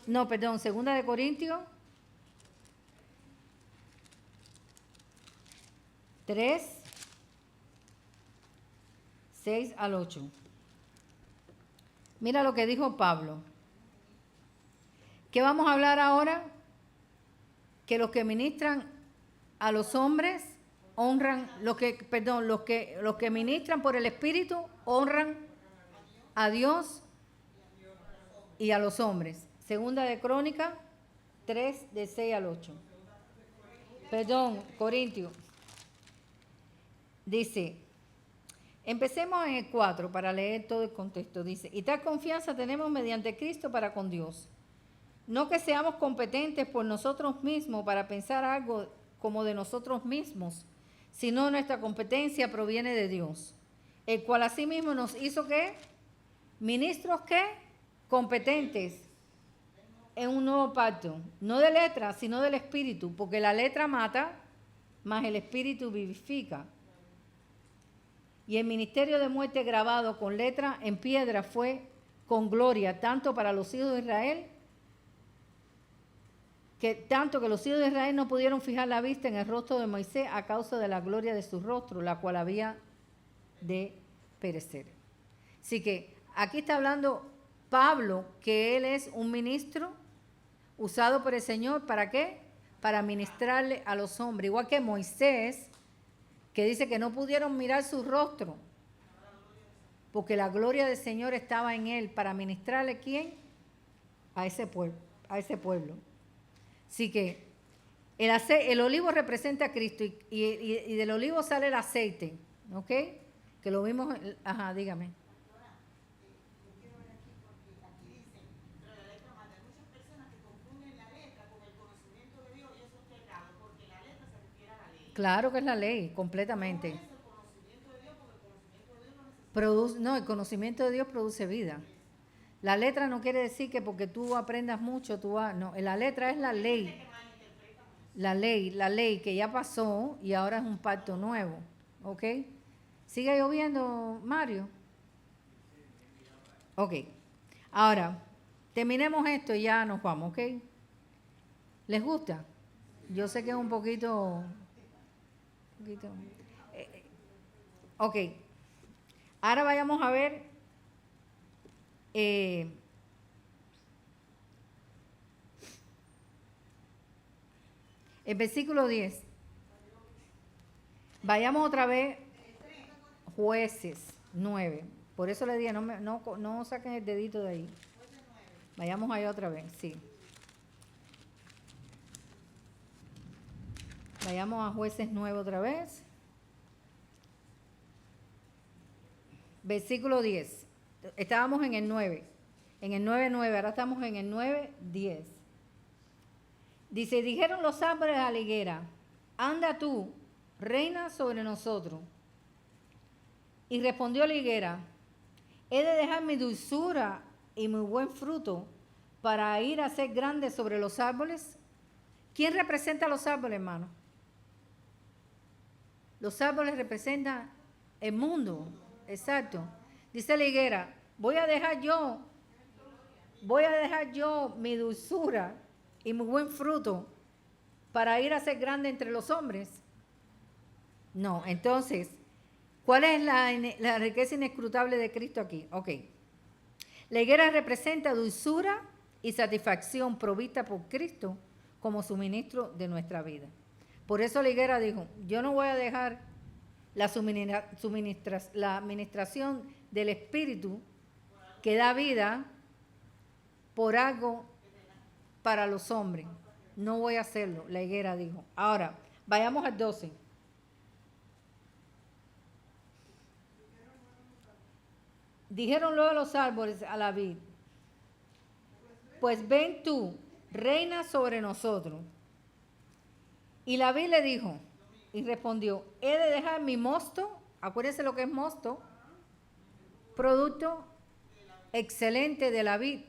no, perdón, 2 de Corintios 3, 6 al 8. Mira lo que dijo Pablo. ¿Qué vamos a hablar ahora? Que los que ministran a los hombres honran, los que ministran por el Espíritu honran a Dios y a los hombres. 2 de Crónicas 3, de 6 al 8. Perdón, Corintios. Dice, empecemos en el 4 para leer todo el contexto. Dice, y tal confianza tenemos mediante Cristo para con Dios. No que seamos competentes por nosotros mismos para pensar algo como de nosotros mismos, sino nuestra competencia proviene de Dios, el cual asimismo nos hizo ¿qué? Ministros ¿qué? Competentes en un nuevo pacto, no de letra, sino del Espíritu, porque la letra mata, mas el Espíritu vivifica. Y el ministerio de muerte grabado con letra en piedra fue con gloria, tanto para los hijos de Israel, que los hijos de Israel no pudieron fijar la vista en el rostro de Moisés a causa de la gloria de su rostro, la cual había de perecer. Así que aquí está hablando Pablo, que él es un ministro usado por el Señor, ¿para qué? Para ministrarle a los hombres, igual que Moisés, que dice que no pudieron mirar su rostro, porque la gloria del Señor estaba en él, para ministrarle ¿quién? A ese pueblo. Así que el olivo representa a Cristo y del olivo sale el aceite, ¿ok? Que lo vimos, ajá, dígame. Pastora, yo quiero ver aquí porque aquí dice, pero la letra mata. Hay muchas personas que confunden la letra con el conocimiento de Dios y eso es pecado, porque la letra se refiere a la ley. Claro que es la ley, completamente. No es el conocimiento de Dios, porque el conocimiento de Dios lo necesita. No, el conocimiento de Dios produce vida. La letra no quiere decir que porque tú aprendas mucho, no, la letra es la ley. La ley que ya pasó y ahora es un pacto nuevo, ¿ok? ¿Sigue lloviendo, Mario? Ok. Ahora, terminemos esto y ya nos vamos, ¿ok? ¿Les gusta? Yo sé que es un poquito ok. Ahora vayamos a ver el versículo 10. Vayamos otra vez, Jueces 9. Por eso le dije, no saquen el dedito de ahí. Vayamos ahí otra vez, sí. Vayamos a Jueces 9 otra vez. Versículo 10. Estábamos en el 9. En el 9:9. Ahora estamos en el 9:10. Dice, dijeron los árboles a la higuera, anda tú, reina sobre nosotros. Y respondió la higuera, he de dejar mi dulzura y mi buen fruto para ir a ser grande sobre los árboles. ¿Quién representa a los árboles, hermano? Los árboles representan el mundo. Exacto. Dice la higuera, voy a dejar yo mi dulzura y mi buen fruto para ir a ser grande entre los hombres. No, entonces, ¿cuál es la riqueza inescrutable de Cristo aquí? Ok. La higuera representa dulzura y satisfacción provista por Cristo como suministro de nuestra vida. Por eso la higuera dijo, yo no voy a dejar la administración del Espíritu que da vida por algo para los hombres. No voy a hacerlo, la higuera dijo. Ahora, vayamos al 12. Dijeron luego los árboles a la vid, pues ven tú, reina sobre nosotros. Y la vid le dijo, y respondió, he de dejar mi mosto, acuérdense lo que es mosto, producto excelente de la vid,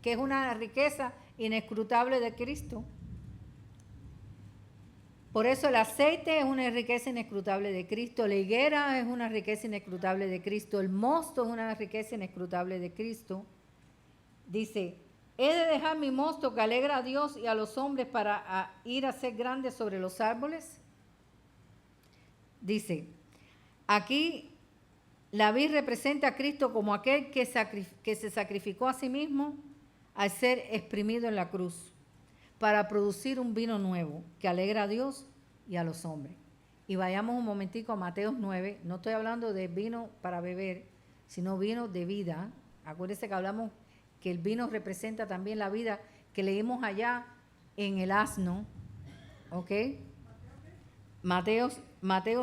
que es una riqueza inescrutable de Cristo. Por eso el aceite es una riqueza inescrutable de Cristo, la higuera es una riqueza inescrutable de Cristo, el mosto es una riqueza inescrutable de Cristo. Dice, he de dejar mi mosto que alegra a Dios y a los hombres para ir a ser grande sobre los árboles. Dice, aquí la vid representa a Cristo como aquel que se sacrificó a sí mismo al ser exprimido en la cruz para producir un vino nuevo que alegra a Dios y a los hombres. Y vayamos un momentico a Mateo 9. No estoy hablando de vino para beber, sino vino de vida. Acuérdense que hablamos que el vino representa también la vida que leímos allá en el asno. ¿Ok? Mateo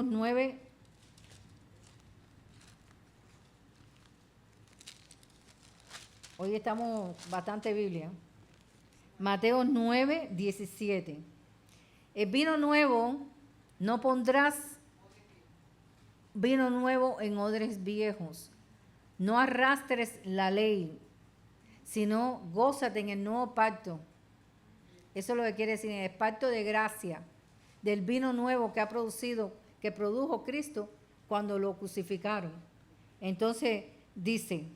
9. Hoy estamos bastante Biblia. Mateo 9, 17. El vino nuevo, no pondrás vino nuevo en odres viejos. No arrastres la ley, sino gózate en el nuevo pacto. Eso es lo que quiere decir, en el pacto de gracia, del vino nuevo que produjo Cristo cuando lo crucificaron. Entonces dice,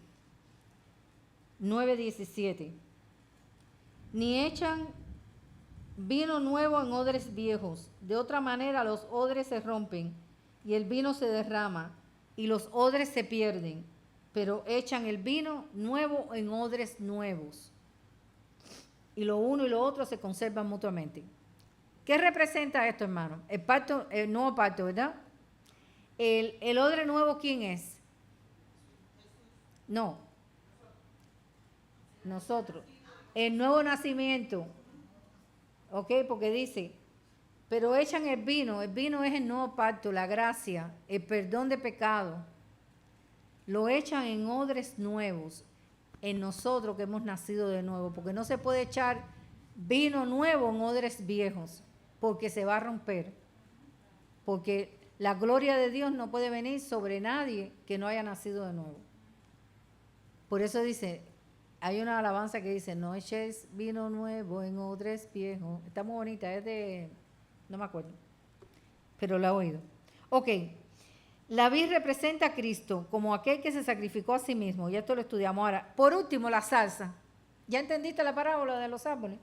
9:17. Ni echan vino nuevo en odres viejos. De otra manera los odres se rompen y el vino se derrama y los odres se pierden. Pero echan el vino nuevo en odres nuevos. Y lo uno y lo otro se conservan mutuamente. ¿Qué representa esto, hermano? El pacto, el nuevo pacto, ¿verdad? El odre nuevo, ¿quién es? No. Nosotros. El nuevo nacimiento. ¿Ok? Porque dice, pero echan el vino es el nuevo pacto, la gracia, el perdón de pecado. Lo echan en odres nuevos, en nosotros que hemos nacido de nuevo, porque no se puede echar vino nuevo en odres viejos, porque se va a romper. Porque la gloria de Dios no puede venir sobre nadie que no haya nacido de nuevo. Por eso dice, hay una alabanza que dice, no eches vino nuevo en odres viejos. Está muy bonita, es de, no me acuerdo, pero la he oído. Ok, la vid representa a Cristo como aquel que se sacrificó a sí mismo. Ya esto lo estudiamos ahora. Por último, la zarza. ¿Ya entendiste la parábola de los árboles?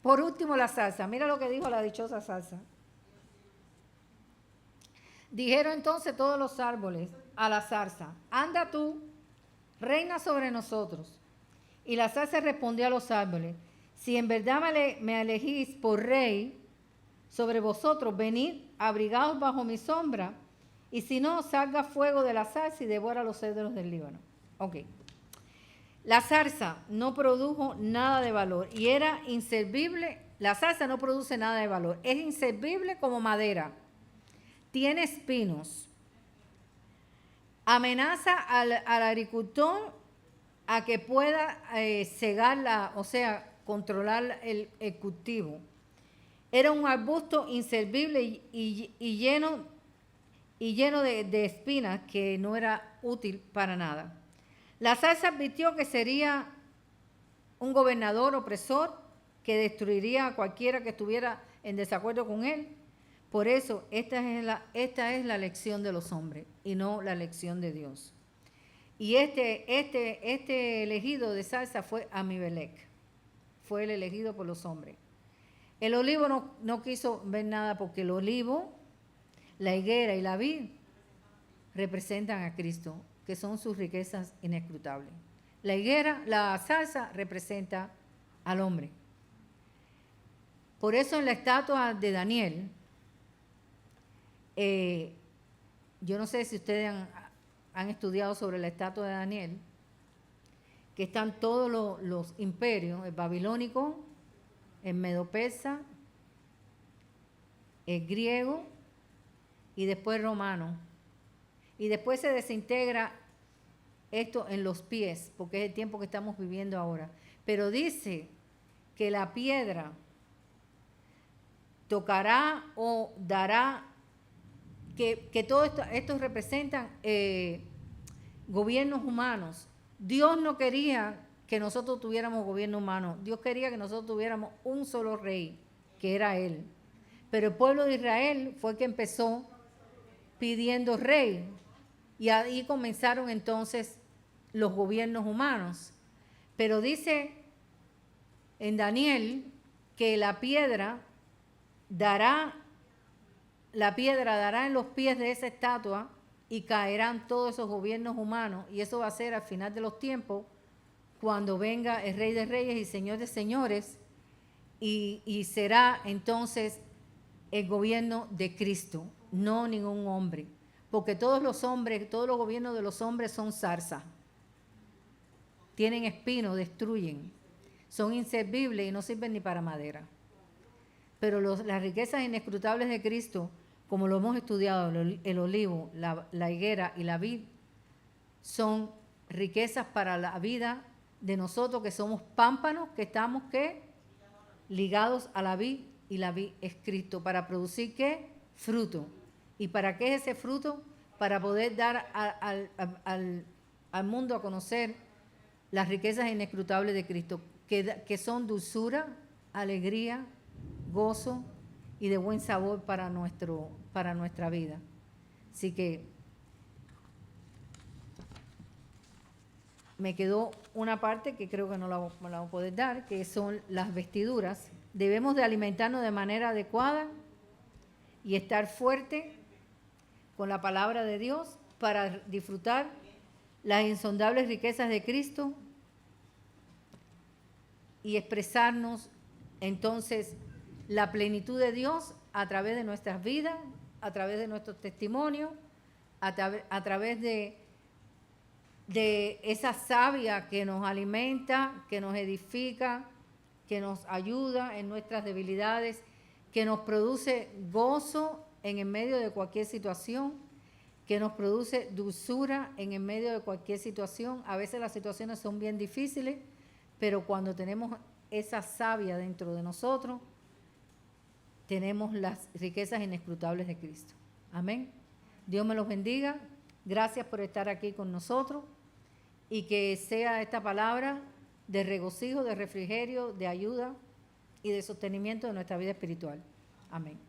Por último, la zarza. Mira lo que dijo la dichosa zarza. Dijeron entonces todos los árboles a la zarza, anda tú, reina sobre nosotros. Y la zarza respondió a los árboles, si en verdad me elegís por rey sobre vosotros, venid, abrigaos bajo mi sombra, y si no, salga fuego de la zarza y devora los cedros del Líbano. Ok. La zarza no produjo nada de valor y era inservible la zarza no produce nada de valor. Es inservible como madera. Tiene espinos. Amenaza al agricultor a que pueda cegarla, o sea, controlar el cultivo. Era un arbusto inservible y lleno de espinas que no era útil para nada. La zarza advirtió que sería un gobernador opresor que destruiría a cualquiera que estuviera en desacuerdo con él. Por eso, esta es la elección de los hombres y no la elección de Dios. Y este elegido de zarza fue Amimelec. Fue el elegido por los hombres. El olivo no quiso ver nada porque el olivo, la higuera y la vid representan a Cristo, que son sus riquezas inescrutables. La higuera, la zarza representa al hombre. Por eso en la estatua de Daniel, yo no sé si ustedes han estudiado sobre la estatua de Daniel, que están todos los imperios, el babilónico, el medo-persa, el griego y después el romano. Y después se desintegra esto en los pies, porque es el tiempo que estamos viviendo ahora. Pero dice que la piedra tocará o dará, que todo esto representan gobiernos humanos. Dios no quería que nosotros tuviéramos gobierno humano. Dios quería que nosotros tuviéramos un solo rey, que era Él. Pero el pueblo de Israel fue el que empezó pidiendo rey. Y ahí comenzaron entonces los gobiernos humanos. Pero dice en Daniel que la piedra dará en los pies de esa estatua y caerán todos esos gobiernos humanos. Y eso va a ser al final de los tiempos, cuando venga el Rey de Reyes y Señor de Señores, y será entonces el gobierno de Cristo, no ningún hombre. Porque todos los gobiernos de los hombres son zarza. Tienen espinos, destruyen. Son inservibles y no sirven ni para madera. Pero las riquezas inescrutables de Cristo, como lo hemos estudiado, el olivo, la higuera y la vid, son riquezas para la vida de nosotros que somos pámpanos, que estamos ligados a la vid, y la vid es Cristo, para producir fruto. ¿Y para qué es ese fruto? Para poder dar al mundo a conocer las riquezas inescrutables de Cristo, que son dulzura, alegría, gozo y de buen sabor para nuestra vida. Así que me quedó una parte que creo que no la voy a poder dar, que son las vestiduras. Debemos de alimentarnos de manera adecuada y estar fuerte con la palabra de Dios para disfrutar las insondables riquezas de Cristo y expresarnos entonces la plenitud de Dios a través de nuestras vidas, a través de nuestros testimonios, a través de esa savia que nos alimenta, que nos edifica, que nos ayuda en nuestras debilidades, que nos produce gozo en el medio de cualquier situación, que nos produce dulzura en el medio de cualquier situación. A veces las situaciones son bien difíciles, pero cuando tenemos esa savia dentro de nosotros, tenemos las riquezas inescrutables de Cristo. Amén. Dios me los bendiga. Gracias por estar aquí con nosotros y que sea esta palabra de regocijo, de refrigerio, de ayuda y de sostenimiento de nuestra vida espiritual. Amén.